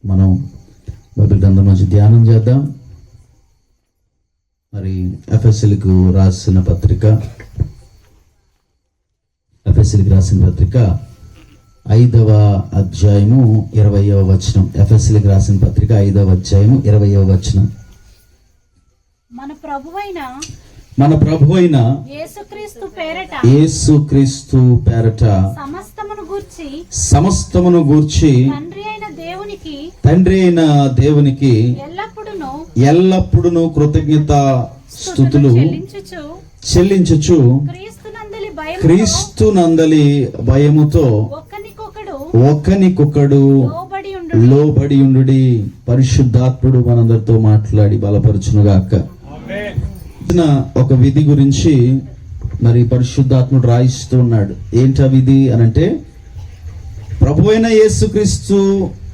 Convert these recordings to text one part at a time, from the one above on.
మనం బైబిల్ గ్రంథం నుంచి ధ్యానం చేద్దాం. మరి ఎఫెసీలకు రాసిన పత్రిక 5వ అధ్యాయము 20వ వచనం. ఎఫెసీలకు రాసిన పత్రిక 5వ అధ్యాయము 20వ వచనం. మన ప్రభువైన యేసుక్రీస్తు పేరట సమస్తమును గూర్చి తండ్రి అయిన దేవునికి ఎల్లప్పుడూ కృతజ్ఞత స్థుతులు చెల్లించుచు క్రీస్తునందలి భయముతో ఒకనికొకడు లోబడి ఉండుడి. పరిశుద్ధాత్ముడు మనందరితో మాట్లాడి బలపరచునుగాక. ఒక విధి గురించి మరి పరిశుద్ధాత్ముడు రాయిస్తూ ఉన్నాడు. ఏంటా విధి అనంటే, ప్రభువైన యేసుక్రీస్తు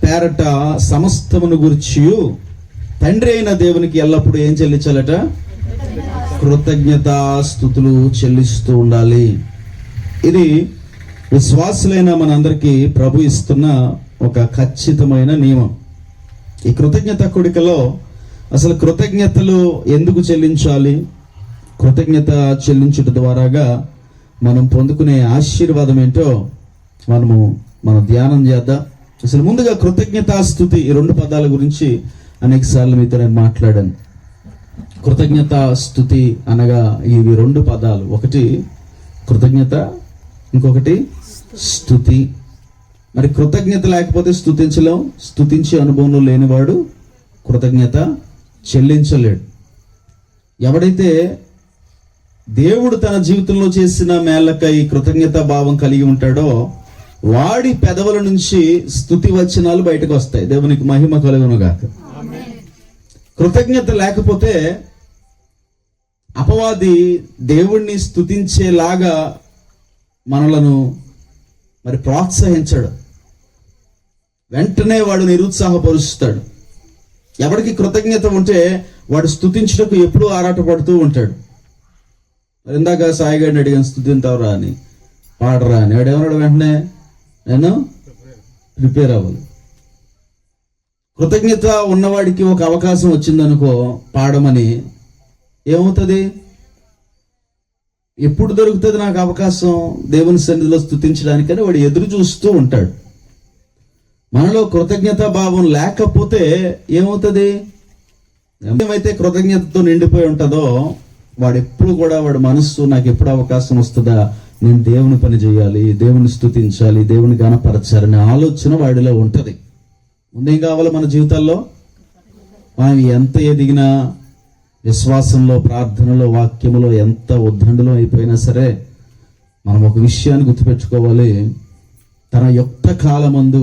పేరట సమస్తమును గురించి తండ్రి అయిన దేవునికి ఎల్లప్పుడూ ఏం చెల్లించాలట? కృతజ్ఞతాస్తుతులు చెల్లిస్తూ ఉండాలి. ఇది విశ్వాసులైన మనందరికీ ప్రభు ఇస్తున్న ఒక ఖచ్చితమైన నియమం. ఈ కృతజ్ఞత కూడికలో అసలు కృతజ్ఞతలు ఎందుకు చెల్లించాలి, కృతజ్ఞత చెల్లించుట ద్వారాగా మనం పొందుకునే ఆశీర్వాదం ఏంటో మనం ధ్యానం చేద్దాం. అసలు ముందుగా కృతజ్ఞతాస్తుతి, ఈ రెండు పదాల గురించి అనేక సార్లు మీతో నేను మాట్లాడాను. కృతజ్ఞతాస్తుతి అనగా ఇవి రెండు పదాలు, ఒకటి కృతజ్ఞత, ఇంకొకటి స్తుతి. మరి కృతజ్ఞత లేకపోతే స్తుతించలేం. స్తుతించే అనుభవంలో లేనివాడు కృతజ్ఞత చెల్లించలేడు. ఎవడైతే దేవుడు తన జీవితంలో చేసిన మేళ్ళకై కృతజ్ఞతా భావం కలిగి ఉంటాడో వాడి పెదవుల నుంచి స్తుతి వచనాలు బయటకు వస్తాయి. దేవునికి మహిమ కలుగునుగాక. కృతజ్ఞత లేకపోతే అపవాది దేవుణ్ణి స్తుతించేలాగా మనలను మరి ప్రోత్సహించడు. వెంటనే వాడు నిరుత్సాహపరుస్తాడు. ఎవరికి కృతజ్ఞత ఉంటే వాడు స్తుతించుటకు ఎప్పుడూ ఆరాటపడుతూ ఉంటాడు. మరి ఇందాక సాయిగాడిని అడిగాను, స్తుతింతావురా అని, పాడరా అని. వాడు ఏమన్నాడు? వెంటనే నేను ప్రిపేర్ అవ్వాలి. కృతజ్ఞత ఉన్నవాడికి ఒక అవకాశం వచ్చిందనుకో పాడమని, ఏమవుతుంది? ఎప్పుడు దొరుకుతుంది నాకు అవకాశం దేవుని సన్నిధిలో స్తుతించడానికని వాడు ఎదురు చూస్తూ ఉంటాడు. మనలో కృతజ్ఞతా భావం లేకపోతే ఏమవుతుంది? ఏమైతే కృతజ్ఞతతో నిండిపోయి ఉంటుందో వాడు ఎప్పుడు కూడా వాడి మనస్సు నాకు ఎప్పుడు అవకాశం వస్తుందా, నేను దేవుని పని చేయాలి, దేవుని స్తుతించాలి, దేవుని గణపరచాలనే ఆలోచన వాడిలో ఉంటది. ముందేం కావాలి మన జీవితాల్లో? మనం ఎంత ఎదిగినా, విశ్వాసంలో, ప్రార్థనలో, వాక్యములో ఎంత ఉద్దండలో అయిపోయినా సరే మనం ఒక విషయాన్ని గుర్తుపెట్టుకోవాలి. తన యుక్త కాలమందు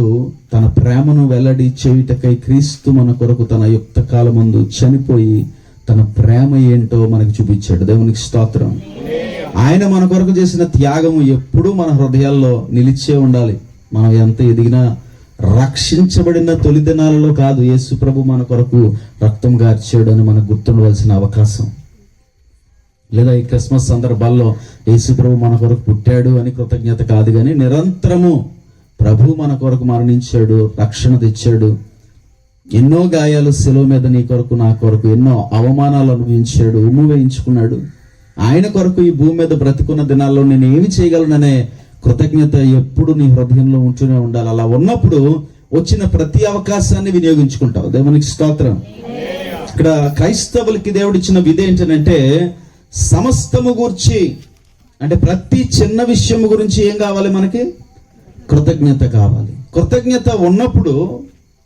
తన ప్రేమను వెల్లడి చేయుటకై క్రీస్తు మన కొరకు తన యుక్త కాలమందు చనిపోయి తన ప్రేమ ఏంటో మనకు చూపించాడు. దేవునికి స్తోత్రం. ఆయన మన కొరకు చేసిన త్యాగము ఎప్పుడూ మన హృదయాల్లో నిలిచే ఉండాలి. మనం ఎంత ఎదిగినా రక్షించబడిన తొలి దినాలలో కాదు, యేసు ప్రభు మన కొరకు రక్తం గార్చాడు అని మనకు గుర్తుండవలసిన అవకాశం. లేదా ఈ క్రిస్మస్ సందర్భాల్లో యేసు ప్రభు మన కొరకు పుట్టాడు అని కృతజ్ఞత కాదు, కానీ నిరంతరము ప్రభు మన కొరకు మరణించాడు, రక్షణ తెచ్చాడు, ఎన్నో గాయాలు శిలువ మీద నీ కొరకు నా కొరకు ఎన్నో అవమానాలు అనుభవించాడు, ఉమ్ము వేయించుకున్నాడు. ఆయన కొరకు ఈ భూమి మీద బ్రతికున్న దినాల్లో నేను ఏమి చేయగలననే కృతజ్ఞత ఎప్పుడు నీ హృదయంలో ఉంటూనే ఉండాలి. అలా ఉన్నప్పుడు వచ్చిన ప్రతి అవకాశాన్ని వినియోగించుకుంటావు. దేవునికి స్తోత్రం. ఇక్కడ క్రైస్తవులకి దేవుడిచ్చిన విధి ఏంటంటే, సమస్తము గూర్చి అంటే ప్రతి చిన్న విషయం గురించి ఏం కావాలి? మనకి కృతజ్ఞత కావాలి. కృతజ్ఞత ఉన్నప్పుడు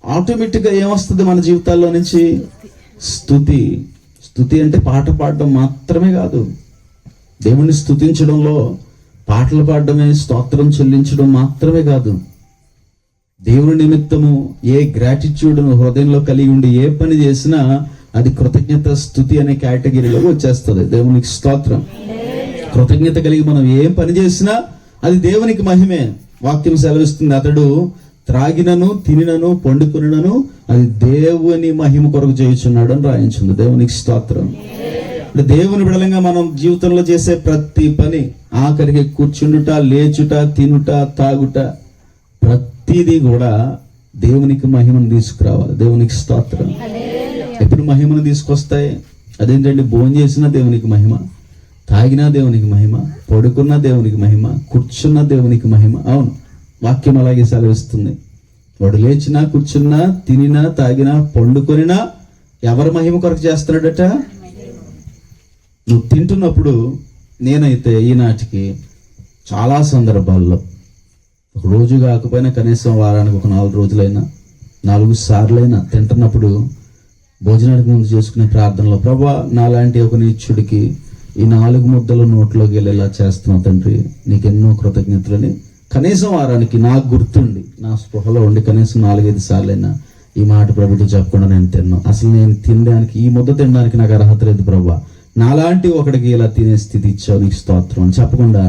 ఆటోమేటిక్గా ఏమొస్తుంది మన జీవితాల్లో నుంచి? స్తుతి. స్తుతి అంటే పాట పాడడం మాత్రమే కాదు. దేవుణ్ణి స్తుతించడంలో పాటలు పాడడమే, స్తోత్రం చెల్లించడం మాత్రమే కాదు. దేవుని నిమిత్తము ఏ గ్రాటిట్యూడ్ హృదయంలో కలిగి ఉండి ఏ పని చేసినా అది కృతజ్ఞత స్తుతి అనే కేటగిరీలో వచ్చేస్తుంది. దేవునికి స్తోత్రం. కృతజ్ఞత కలిగి మనం ఏం పని చేసినా అది దేవునికి మహిమే. వాక్యం సెలవిస్తుంది, అతడు త్రాగినను తినినను పండుకునను అది దేవుని మహిమ కొరకు చేయుచున్నాడు అని రాయించింది. దేవునికి స్తోత్రం. దేవుని బిడలంగా మనం జీవితంలో చేసే ప్రతి పని, ఆఖరికి కూర్చుండుట, లేచుట, తినుట, తాగుట, ప్రతిదీ కూడా దేవునికి మహిమను తీసుకురావాలి. దేవునికి స్తోత్రం. ఎప్పుడు మహిమను తీసుకొస్తాయి? అదేంటండి, భోజనం చేసినా దేవునికి మహిమ, తాగినా దేవునికి మహిమ, పడుకున్నా దేవునికి మహిమ, కూర్చున్నా దేవునికి మహిమ. అవును, వాక్యం అలాగే సెలవిస్తుంది. వాడు లేచినా, కూర్చున్నా, తినినా, తాగినా, పండుకొనినా ఎవరి మహిమ కొరకు చేస్తున్నాడట? నువ్వు తింటున్నప్పుడు నేనైతే ఈనాటికి చాలా సందర్భాల్లో ఒక రోజు కాకపోయినా కనీసం వారానికి ఒక 4 రోజులైనా 4 సార్లైనా తింటున్నప్పుడు భోజనానికి ముందు చేసుకునే ప్రార్థనలో, ప్రభా నాలాంటి ఒక నీచుడికి ఈ 4 ముద్దలు నోట్లోకి వెళ్ళేలా చేస్తున్నావు తండ్రి, నీకెన్నో కృతజ్ఞతలని కనీసం వారానికి నాకు గుర్తుండి నా స్పృహలో ఉండి కనీసం 4-5 సార్లైనా ఈ మాట ప్రభుతో చెప్పకుండా నేను తిన్నాను. అసలు నేను తినడానికి, ఈ ముద్ద తినడానికి నాకు అర్హత లేదు ప్రభా, నాలాంటి ఒకడికి ఇలా తినే స్థితి ఇచ్చావు, నీకు స్తోత్రం అని చెప్పకుండా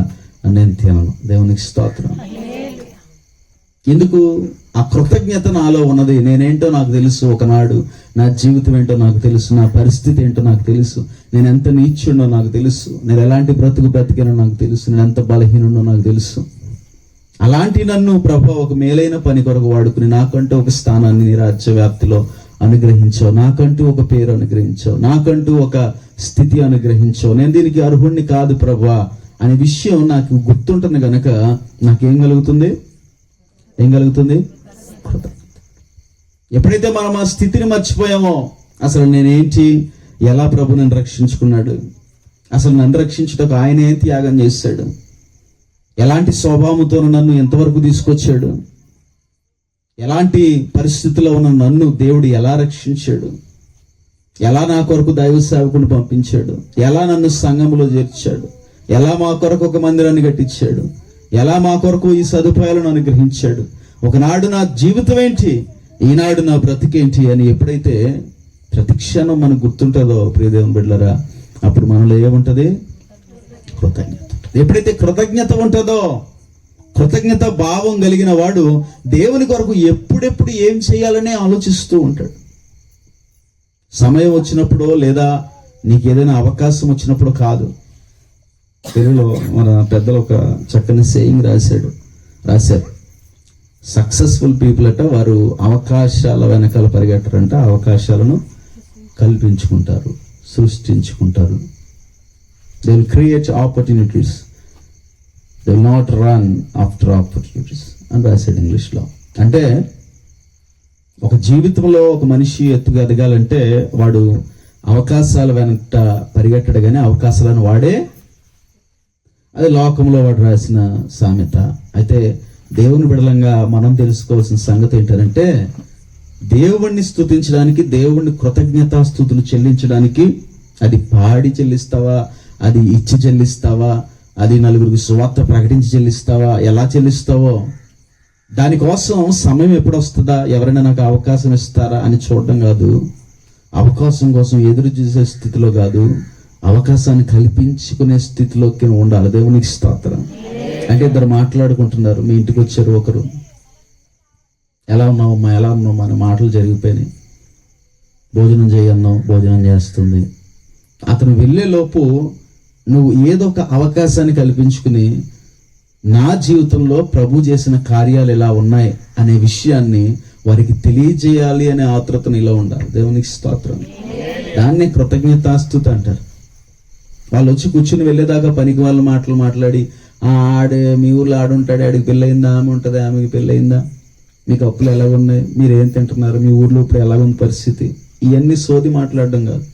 నేను తినను. దేవునికి స్తోత్రం. ఎందుకు? ఆ కృతజ్ఞత నాలో ఉన్నది. నేనేంటో నాకు తెలుసు, ఒకనాడు నా జీవితం ఏంటో నాకు తెలుసు, నా పరిస్థితి ఏంటో నాకు తెలుసు, నేను ఎంత నీచుండో నాకు తెలుసు, నేను ఎలాంటి బ్రతికానో నాకు తెలుసు, నేను ఎంత బలహీనుండో నాకు తెలుసు. అలాంటి నన్ను ప్రభు ఒక మేలైన పని కొరకు వాడుకుని నాకంటూ ఒక స్థానాన్ని నీ రాజ్య వ్యాప్తిలో అనుగ్రహించావు, నాకంటూ ఒక పేరు అనుగ్రహించావు, నాకంటూ ఒక స్థితి అనుగ్రహించావు. నేను దీనికి అర్హుణ్ణి కాదు ప్రభా అనే విషయం నాకు గుర్తుంటుంది గనక నాకేం కలుగుతుంది? ఏం కలుగుతుంది? ఎప్పుడైతే మనం ఆ స్థితిని మర్చిపోయామో, అసలు నేనేంటి, ఎలా ప్రభు నన్ను రక్షించుకున్నాడు, అసలు నన్ను రక్షించుటకు ఆయన ఏం త్యాగం చేశాడు, ఎలాంటి స్వభావంతో నన్ను ఎంతవరకు తీసుకొచ్చాడు, ఎలాంటి పరిస్థితుల్లో ఉన్న నన్ను దేవుడు ఎలా రక్షించాడు, ఎలా నా కొరకు దైవ సేవకుని పంపించాడు, ఎలా నన్ను సంఘంలో చేర్చాడు, ఎలా మా కొరకు ఒక మందిరాన్ని కట్టించాడు, ఎలా మా కొరకు ఈ సదుపాయాలను అనుగ్రహించాడు, ఒకనాడు నా జీవితం ఏంటి, ఈనాడు నా బ్రతికేంటి అని ఎప్పుడైతే ప్రతి క్షణం మనకు గుర్తుంటుందో ప్రియదేవుని బిడ్డలారా, అప్పుడు మనలో ఏముంటది? కృతజ్ఞత. ఎప్పుడైతే కృతజ్ఞత ఉంటుందో, కృతజ్ఞత భావం కలిగిన వాడు దేవుని కొరకు ఎప్పుడెప్పుడు ఏం చేయాలనే ఆలోచిస్తూ ఉంటాడు. సమయం వచ్చినప్పుడు లేదా నీకు ఏదైనా అవకాశం వచ్చినప్పుడు కాదు. తెలుగులో మన పెద్దలు ఒక చక్కని సేయింగ్ రాశారు, సక్సెస్ఫుల్ పీపుల్ అట వారు అవకాశాల వెనకాల పరిగెట్టరంట, అవకాశాలను కల్పించుకుంటారు, సృష్టించుకుంటారు. They will create opportunities, they will not run after opportunities అని రాశాడు ఇంగ్లీష్లో. అంటే ఒక జీవితంలో ఒక మనిషి ఎత్తుగా ఎదగాలంటే వాడు అవకాశాల వెనక పరిగెట్టడు కానీ అవకాశాలను వాడే, అది లోకంలో వాడు రాసిన సామెత. అయితే దేవుని బిడలంగా మనం తెలుసుకోవాల్సిన సంగతి ఏంటంటే, దేవుణ్ణి స్తుతించడానికి, దేవుణ్ణి కృతజ్ఞతాస్తుతులు చెల్లించడానికి అది పాడి చెల్లిస్తావా, అది ఇచ్చి చెల్లిస్తావా, అది నలుగురికి సువార్త ప్రకటించి చెల్లిస్తావా, ఎలా చెల్లిస్తావో దానికోసం సమయం ఎప్పుడు వస్తుందా, ఎవరైనా నాకు అవకాశం ఇస్తారా అని చూడడం కాదు, అవకాశం కోసం ఎదురు చూసే స్థితిలో కాదు, అవకాశాన్ని కల్పించుకునే స్థితిలోకి ఉండాలి. దేవునికి స్తోత్రం. అంటే ఇద్దరు మాట్లాడుకుంటున్నారు, మీ ఇంటికి వచ్చారు, ఒకరు ఎలా ఉన్నావమ్మా, ఎలా ఉన్నావు, మన మాటలు జరిగిపోయినాయి, భోజనం చేయన్నావు, భోజనం చేస్తుంది. అతను వెళ్ళే లోపు నువ్వు ఏదో ఒక అవకాశాన్ని కల్పించుకుని నా జీవితంలో ప్రభు చేసిన కార్యాలు ఎలా ఉన్నాయి అనే విషయాన్ని వారికి తెలియజేయాలి అనే ఆత్రుత నీలో ఉండాలి. దేవునికి స్తోత్రం. దాన్నే కృతజ్ఞతాస్తుతి అంటారు. వాళ్ళు వచ్చి కూర్చుని వెళ్ళేదాకా పనికి వాళ్ళ మాటలు మాట్లాడి, ఆడే మీ ఊర్లో ఆడుంటాడు, ఆడికి పెళ్ళయిందా, ఆమె ఉంటుంది, ఆమెకి పెళ్ళయిందా, మీకు అప్పులు ఎలా ఉన్నాయి, మీరు ఏం తింటున్నారు, మీ ఊర్లో ఇప్పుడు ఎలా ఉంది పరిస్థితి, ఇవన్నీ సోది మాట్లాడడం కాదు.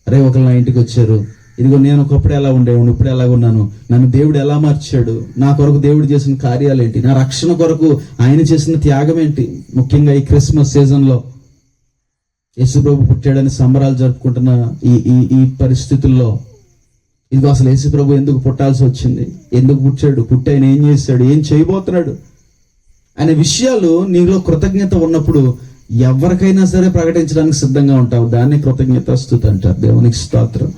అరే ఒకళ్ళు నా ఇంటికి వచ్చారు, ఇదిగో నేను ఒకప్పుడు ఎలా ఉండేవాడు, ఇప్పుడు ఎలా ఉన్నాను, నన్ను దేవుడు ఎలా మార్చాడు, నా కొరకు దేవుడు చేసిన కార్యాలు ఏంటి, నా రక్షణ కొరకు ఆయన చేసిన త్యాగం ఏంటి. ముఖ్యంగా ఈ క్రిస్మస్ సీజన్లో యేసుప్రభు పుట్టాడని సంబరాలు జరుపుకుంటున్న ఈ పరిస్థితుల్లో ఇదిగో అసలు యేసుప్రభు ఎందుకు పుట్టాల్సి వచ్చింది, ఎందుకు పుట్టాడు, పుట్టి ఆయన ఏం చేశాడు, ఏం చేయబోతున్నాడు అనే విషయాలు నీలో కృతజ్ఞత ఉన్నప్పుడు ఎవరికైనా సరే ప్రకటించడానికి సిద్ధంగా ఉంటావు. దాన్ని కృతజ్ఞతాస్తుతి అంటారు. దేవునికి స్తోత్రం.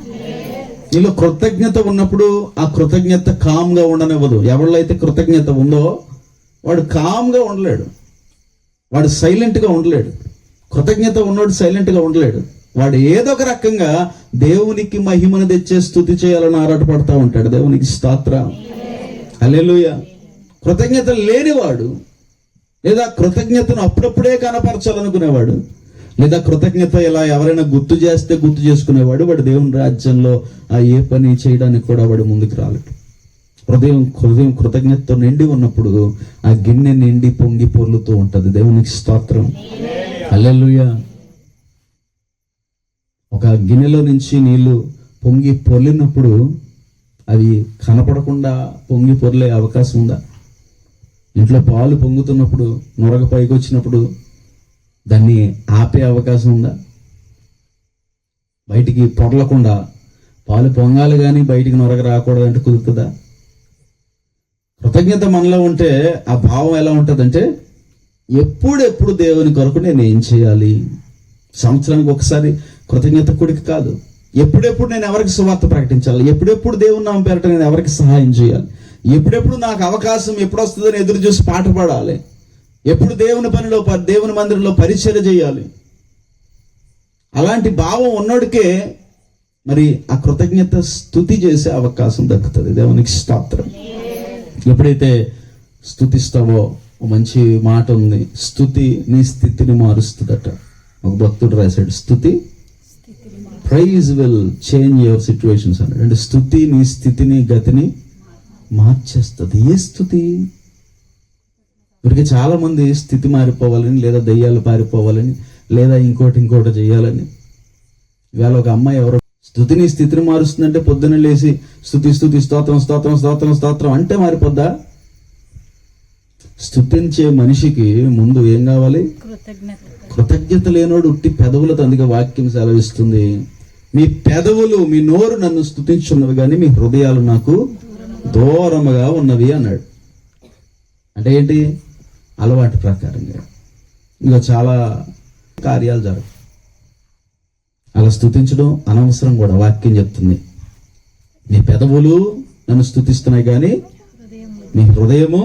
నీలో కృతజ్ఞత ఉన్నప్పుడు ఆ కృతజ్ఞత కామ్గా ఉండనివ్వదు. ఎవరిలో అయితే కృతజ్ఞత ఉందో వాడు కామ్గా ఉండలేడు, వాడు సైలెంట్గా ఉండలేడు. కృతజ్ఞత ఉన్నవాడు సైలెంట్గా ఉండలేడు. వాడు ఏదో ఒక రకంగా దేవునికి మహిమను తెచ్చే స్తుతి చేయాలని ఆరాటపడతా ఉంటాడు. దేవునికి స్తోత్రం. హల్లెలూయా. కృతజ్ఞత లేనివాడు లేదా కృతజ్ఞతను అప్పుడప్పుడే కనపరచాలనుకునేవాడు, లేదా కృతజ్ఞత ఇలా ఎవరైనా గుర్తు చేస్తే గుర్తు చేసుకునేవాడు. వాడు దేవుని రాజ్యంలో ఏ పని చేయడానికి కూడా వాడు ముందుకు రాలేడు. హృదయం కృతజ్ఞతతో నిండి ఉన్నప్పుడు ఆ గిన్నె నిండి పొంగి పొర్లుతూ ఉంటది. దేవునికి స్తోత్రం, హల్లెలూయా. ఒక గిన్నెలో నుంచి నీళ్లు పొంగి పొర్లినప్పుడు అవి కనపడకుండా పొంగి పొర్లే అవకాశం ఉందా? ఇంట్లో పాలు పొంగుతున్నప్పుడు నొరగ పైకి వచ్చినప్పుడు దాన్ని ఆపే అవకాశం ఉందా? బయటికి పొరలకుండా పాలు పొంగాలి కానీ బయటికి నొరగ రాకూడదంటే కుదురుతుందా? కృతజ్ఞత మనలో ఉంటే ఆ భావం ఎలా ఉంటుందంటే, ఎప్పుడెప్పుడు దేవుని కొరకు నేను ఏం చేయాలి? సంవత్సరానికి ఒకసారి కృతజ్ఞత కూడిక కాదు, ఎప్పుడెప్పుడు నేను ఎవరికి సువార్త ప్రకటించాలి, ఎప్పుడెప్పుడు దేవుని నామం పేరట నేను ఎవరికి సహాయం చేయాలి, ఎప్పుడెప్పుడు నాకు అవకాశం ఎప్పుడు వస్తుందని ఎదురు చూసి పాట పాడాలి, ఎప్పుడు దేవుని పనిలో దేవుని మందిరంలో పరిచర్య చేయాలి. అలాంటి భావం ఉన్నోడికే మరి ఆ కృతజ్ఞత స్తుతి చేసే అవకాశం దక్కుతుంది. దేవునికి స్తోత్రం. ఎప్పుడైతే స్తుతిస్తావో, మంచి మాట ఉంది, స్తుతి నీ స్థితిని మారుస్తుందట. ఒక భక్తుడు రాశాడు, స్తుతి praise will change your situations అన్నాడు. అంటే స్తుతి నీ స్థితిని గతిని మార్చేస్తుంది. ఏ స్థుతి? ఇప్పటికి చాలా మంది స్థితి మారిపోవాలని, లేదా దయ్యాలు పారిపోవాలని, లేదా ఇంకోటి చేయాలని. ఇవాళ ఒక అమ్మాయి ఎవరో స్థుతిని స్థితిని మారుస్తుందంటే పొద్దున్న లేచి స్థుతి స్తోత్రం స్తోత్రం స్తోత్రం స్తోత్రం అంటే మారిపోద్దా? స్తుతించే మనిషికి ముందు ఏం కావాలి? కృతజ్ఞత లేనోడు ఉట్టి పెదవులతో. అందుకే వాక్యం సెలవిస్తుంది, మీ పెదవులు మీ నోరు నన్ను స్తుతించున్నవి కానీ మీ హృదయాలు నాకు దూరముగా ఉన్నవి అన్నాడు. అంటే ఏంటి? అలవాటు ప్రకారంగా ఇంకా చాలా కార్యాలు జరగవు. అలా స్తుతించడం అనవసరం కూడా. వాక్యం చెప్తుంది, మీ పెదవులు నన్ను స్తుతిస్తున్నాయి కానీ మీ హృదయము.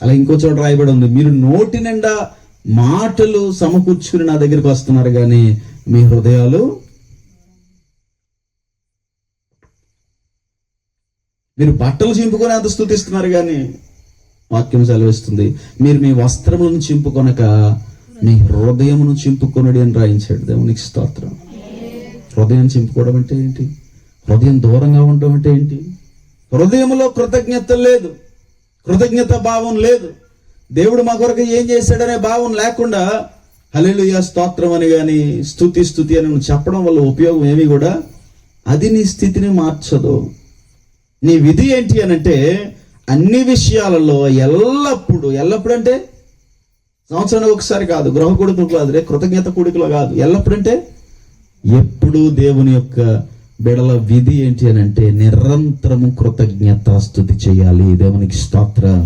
అలా ఇంకో చోట రాయబడి ఉంది, మీరు నోటి నిండా మాటలు సమకూర్చుకుని నా దగ్గరికి వస్తున్నారు కానీ మీ హృదయాలు. మీరు బట్టలు చింపుకొని అంత స్తుతిస్తున్నారు కానీ వాక్యం సెలవిస్తుంది, మీరు మీ వస్త్రములను చింపుకొనక మీ హృదయమును చింపుకొనడి అని రాయించాడు. దేవునికి స్తోత్రం. హృదయం చింపుకోవడం అంటే ఏంటి? హృదయం దూరంగా ఉండడం అంటే ఏంటి? హృదయంలో కృతజ్ఞత లేదు, కృతజ్ఞత భావం లేదు. దేవుడు మా కొరకు ఏం చేశాడనే భావం లేకుండా హల్లెలూయా స్తోత్రం అని కానీ స్తుతి అని చెప్పడం వల్ల ఉపయోగం ఏమి కూడా, అది నీ స్థితిని మార్చదు. నీ విధి ఏంటి అనంటే, అన్ని విషయాలలో ఎల్లప్పుడు అంటే సంవత్సరానికి ఒకసారి కాదు, గృహ కూడికలు కాదు, కృతజ్ఞత కూడికలో కాదు, ఎల్లప్పుడంటే ఎప్పుడు దేవుని యొక్క బిడల విధి ఏంటి అని అంటే నిరంతరము కృతజ్ఞత స్తుతి చేయాలి. దేవునికి స్తోత్రం.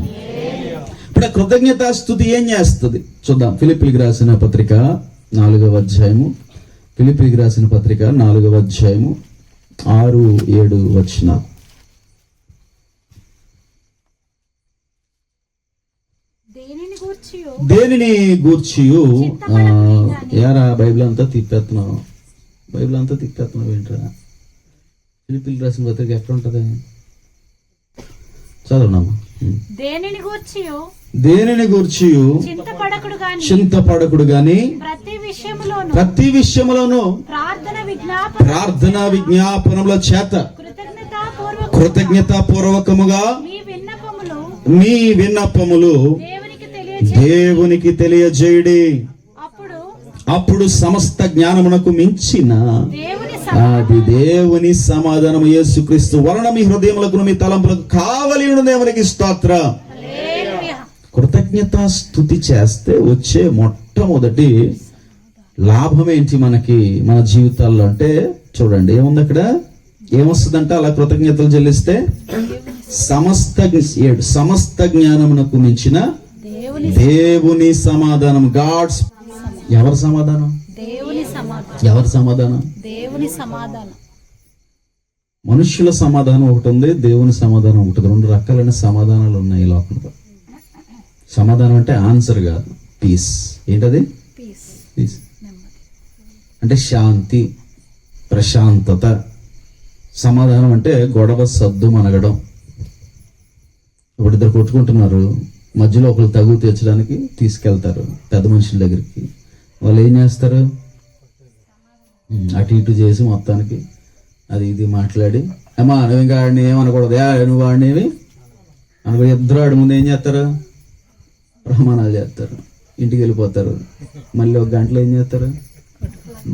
ఇప్పుడు ఆ కృతజ్ఞత స్తుతి ఏం చేస్తుంది చూద్దాం. ఫిలిప్పీలకు రాసిన పత్రిక 4వ అధ్యాయము, ఫిలిప్పీలకు రాసిన పత్రిక 4వ అధ్యాయము 6-7 వచనాలు. దేనిని గూర్చియు యారా బైబిల్ అంతా తిప్పేస్తున్నావు ఏంట్రా? ఫిలిప్పీలకు రాసిన పత్రిక ఎక్కడ ఉంటది? చదవనమ్మా. దేనిని గూర్చియు చింతపడకుడు గాని ప్రతి విషయములోను ప్రార్థన విజ్ఞాపనముల చేత కృతజ్ఞతాపూర్వకముగా మీ విన్నపములు దేవునికి తెలియజేయుడి. అప్పుడు సమస్త జ్ఞానమునకు మించిన అది దేవుని సమాధానము యేసుక్రీస్తు వలన మీ హృదయములకు మీ తలంపులకు కావలి ఉండు. దేవునికి స్తోత్రం. కృతజ్ఞత స్తుతి చేస్తే వచ్చే మొట్టమొదటి లాభం ఏంటి మనకి మన జీవితాల్లో అంటే, చూడండి ఏముంది అక్కడ, ఏమొస్తుందంట అలా కృతజ్ఞతలు చెల్లిస్తే? సమస్త జ్ఞానమునకు మించిన దేవుని సమాధానం. గాడ్స్. ఎవరి సమాధానం? ఎవరి సమాధానం? మనుష్యుల సమాధానం ఒకటి ఉంది, దేవుని సమాధానం ఒకటి. 2 రకాలైన సమాధానాలు ఉన్నాయి ఈ లోకంలో. సమాధానం అంటే ఆన్సర్ కాదు, పీస్. ఏంటది? పీస్ అంటే శాంతి, ప్రశాంతత. సమాధానం అంటే గొడవ సద్దు మనగడం. ఒకటిద్దరు కొట్టుకుంటున్నారు, మధ్యలో ఒకరు తగు తీర్చడానికి తీసుకెళ్తారు పెద్ద మనుషుల దగ్గరికి. వాళ్ళు ఏం చేస్తారు, అటు ఇటు చేసి మొత్తానికి అది ఇది మాట్లాడి, అమ్మా నువ్వు ఇంకా ఆడిని ఏమనకూడదు, నువ్వు ఆడినేవి అనుకో. ఇద్దరు ఆడి ముందు ఏం చేస్తారు, ప్రమాణాలు చేస్తారు, ఇంటికి వెళ్ళిపోతారు. మళ్ళీ ఒక గంటలో ఏం చేస్తారు,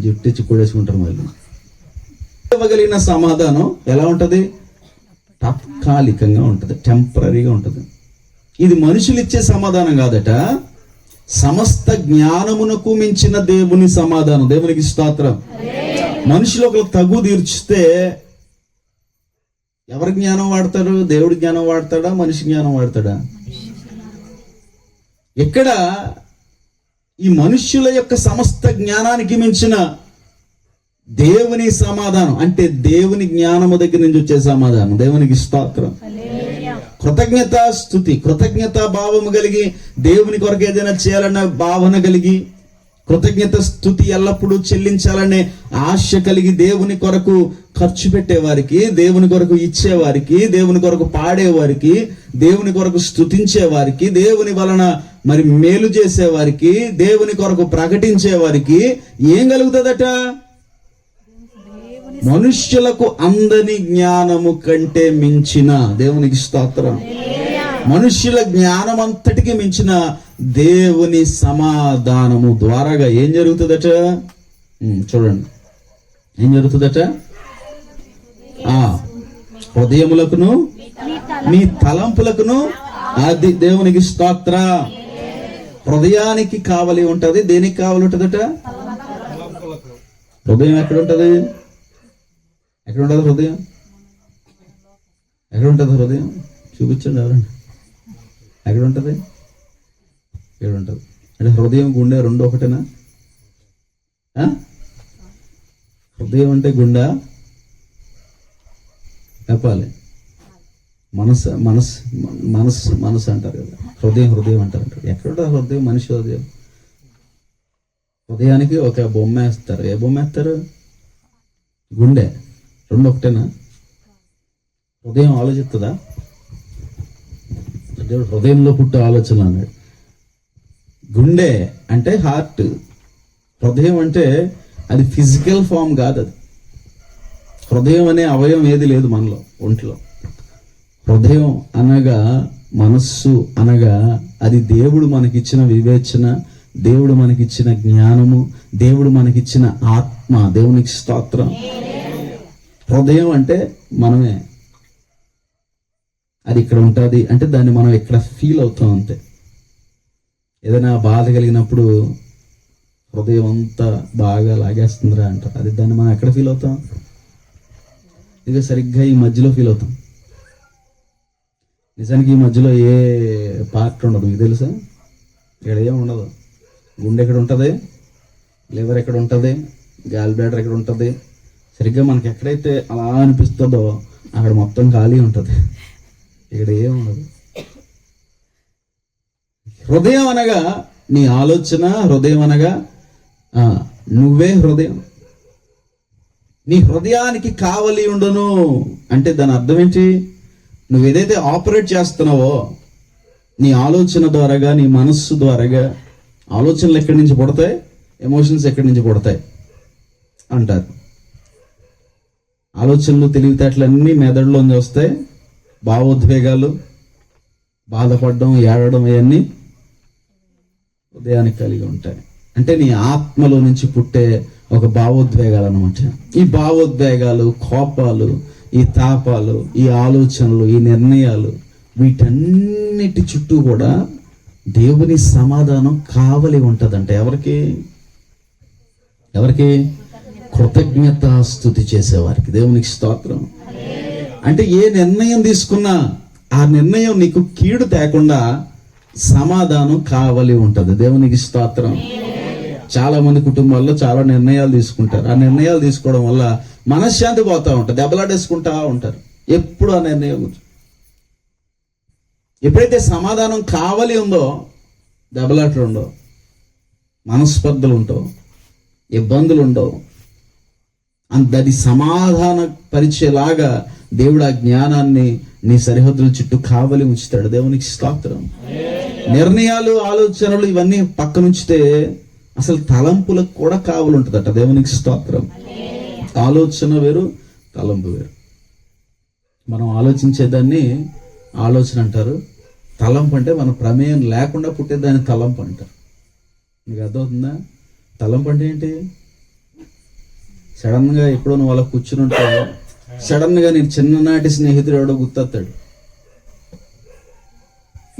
జుట్టు చిక్కుడేసుకుంటారు. మళ్ళీ ఇవ్వగలిగిన సమాధానం ఎలా ఉంటుంది, తాత్కాలికంగా ఉంటుంది, టెంపరీగా ఉంటుంది. ఇది మనుషులు ఇచ్చే సమాధానం కాదట, సమస్త జ్ఞానమునకు మించిన దేవుని సమాధానం. దేవునికి స్తోత్రం. మనుషులు ఒకరు తగు తీర్చితే ఎవరి జ్ఞానం వాడతారు, దేవుడి జ్ఞానం వాడతాడా, మనిషి జ్ఞానం వాడతాడా? ఎక్కడ ఈ మనుష్యుల యొక్క సమస్త జ్ఞానానికి మించిన దేవుని సమాధానం అంటే దేవుని జ్ఞానము దగ్గర నుంచి వచ్చే సమాధానం. దేవునికి స్తోత్రం. కృతజ్ఞత స్తుతి, కృతజ్ఞత భావము కలిగి దేవుని కొరకు ఏదైనా చేయాలన్న భావన కలిగి, కృతజ్ఞత స్తుతి ఎల్లప్పుడూ చెల్లించాలనే ఆశ కలిగి దేవుని కొరకు ఖర్చు పెట్టేవారికి, దేవుని కొరకు ఇచ్చేవారికి, దేవుని కొరకు పాడేవారికి, దేవుని కొరకు స్తుతించేవారికి, దేవుని వలన మరి మేలు చేసేవారికి, దేవుని కొరకు ప్రకటించేవారికి ఏం కలుగుతుందట, మనుష్యులకు అందని జ్ఞానము కంటే మించిన, దేవునికి స్తోత్రం, మనుష్యుల జ్ఞానం అంతటికి మించిన దేవుని సమాధానము ద్వారాగా ఏం జరుగుతుందట, చూడండి ఏం జరుగుతుందట, హృదయములకును మీ తలంపులకును, అది దేవునికి స్తోత్ర. హృదయానికి కావలి ఉంటది, దేనికి కావలి ఉంటదట, హృదయం ఎక్కడ ఉంటది, ఎక్కడ ఉంటుంది హృదయం, ఎక్కడ ఉంటుంది హృదయం, చూపించండి ఎవరండి, ఎక్కడ ఉంటుంది, ఎక్కడ ఉంటుంది అంటే హృదయం గుండె రెండు ఒకటేనా? హృదయం అంటే గుండె చెప్పాలి, మనసు మనసు మనసు మనసు అంటారు కదా, హృదయం హృదయం అంటారు. ఎక్కడ ఉంటుంది హృదయం, మనిషి హృదయం? హృదయానికి ఒక బొమ్మ వేస్తారు, ఏ బొమ్మ వేస్తారు, గుండె రెండు ఒకటేనా? హృదయం ఆలోచిస్తుందా? దేవుడు హృదయంలో పుట్టే ఆలోచన అన్నాడు. గుండె అంటే హార్ట్, హృదయం అంటే అది ఫిజికల్ ఫామ్ కాదు. అది హృదయం అనే అవయవం ఏది లేదు మనలో, ఒంట్లో. హృదయం అనగా, మనస్సు అనగా అది దేవుడు మనకిచ్చిన వివేచన, దేవుడు మనకిచ్చిన జ్ఞానము, దేవుడు మనకిచ్చిన ఆత్మ. దేవునికి స్తోత్రం. హృదయం అంటే మనమే, అది ఇక్కడ ఉంటుంది అంటే దాన్ని మనం ఇక్కడ ఫీల్ అవుతాం అంతే. ఏదైనా బాధ కలిగినప్పుడు హృదయం అంతా బాగా లాగేస్తుందిరా అంటారు, అది దాన్ని మనం ఎక్కడ ఫీల్ అవుతాం, ఇక సరిగ్గా ఈ మధ్యలో ఫీల్ అవుతాం. నిజానికి ఈ మధ్యలో ఏ పార్ట్ ఉండదు, మీకు తెలుసా? ఇక్కడ ఏం ఉండదు. గుండె ఎక్కడ ఉంటుంది, లివర్ ఎక్కడ ఉంటుంది, గాల్ బ్లాడర్ ఎక్కడ ఉంటుంది, సరిగ్గా మనకి ఎక్కడైతే అలా అనిపిస్తుందో అక్కడ మొత్తం ఖాళీ ఉంటుంది, ఇక్కడ ఏం ఉండదు. హృదయం అనగా నీ ఆలోచన, హృదయం అనగా నువ్వే హృదయం. నీ హృదయానికి కావలి ఉండను అంటే దాని అర్థం ఏంటి? నువ్వు ఏదైతే ఆపరేట్ చేస్తున్నావో నీ ఆలోచన ద్వారాగా, నీ మనస్సు ద్వారాగా, ఆలోచనలు ఎక్కడి నుంచి పుడతాయి, ఎమోషన్స్ ఎక్కడి నుంచి పుడతాయి అంటారు. ఆలోచనలు, తెలివితేటలన్నీ మెదడులోంచి వస్తాయి. భావోద్వేగాలు, బాధపడడం, ఏడవడం ఇవన్నీ హృదయానికి కలిగి ఉంటాయి. అంటే నీ ఆత్మలో నుంచి పుట్టే ఒక భావోద్వేగాలు అనమాట. ఈ భావోద్వేగాలు, కోపాలు, ఈ తాపాలు, ఈ ఆలోచనలు, ఈ నిర్ణయాలు, వీటన్నిటి చుట్టూ కూడా దేవుని సమాధానం కావలి ఉంటదంట. ఎవరికి? ఎవరికి? కృతజ్ఞత స్తుతి చేసేవారికి. దేవునికి స్తోత్రం. అంటే ఏ నిర్ణయం తీసుకున్నా ఆ నిర్ణయం నీకు కీడు తేకుండా సమాధానం కావలి ఉంటది. దేవునికి స్తోత్రం. చాలా మంది కుటుంబాల్లో చాలా నిర్ణయాలు తీసుకుంటారు. ఆ నిర్ణయాలు తీసుకోవడం వల్ల మనశ్శాంతి పోతా ఉంటుంది, దెబ్బలాడేసుకుంటా ఉంటారు ఎప్పుడు ఆ నిర్ణయం గురించి. ఎప్పుడైతే సమాధానం కావలి ఉందో దెబ్బలాటలు ఉండవు, మనస్పర్ధలు ఉండవు, ఇబ్బందులు ఉండవు. అది సమాధాన పరిచేలాగా దేవుడు ఆ జ్ఞానాన్ని నీ సరిహద్దుల చుట్టూ కావలి ఉంచుతాడు. దేవునికి స్తోత్రం. నిర్ణయాలు, ఆలోచనలు ఇవన్నీ పక్కనుంచితే అసలు తలంపులకు కూడా కావలి ఉంటుందట. దేవునికి స్తోత్రం. ఆలోచన వేరు, తలంపు వేరు. మనం ఆలోచించేదాన్ని ఆలోచన అంటారు. తలంపు అంటే మన ప్రమేయం లేకుండా పుట్టేదాన్ని తలంపు అంటారు. నీకు అర్థమవుతుందా? తలంపు అంటే ఏంటి? సడన్ గా ఎప్పుడో నువ్వు అలా కూర్చుని ఉంటావు, సడన్ గా నీకు చిన్ననాటి స్నేహితుడు ఎవడో గుర్తొస్తాడు.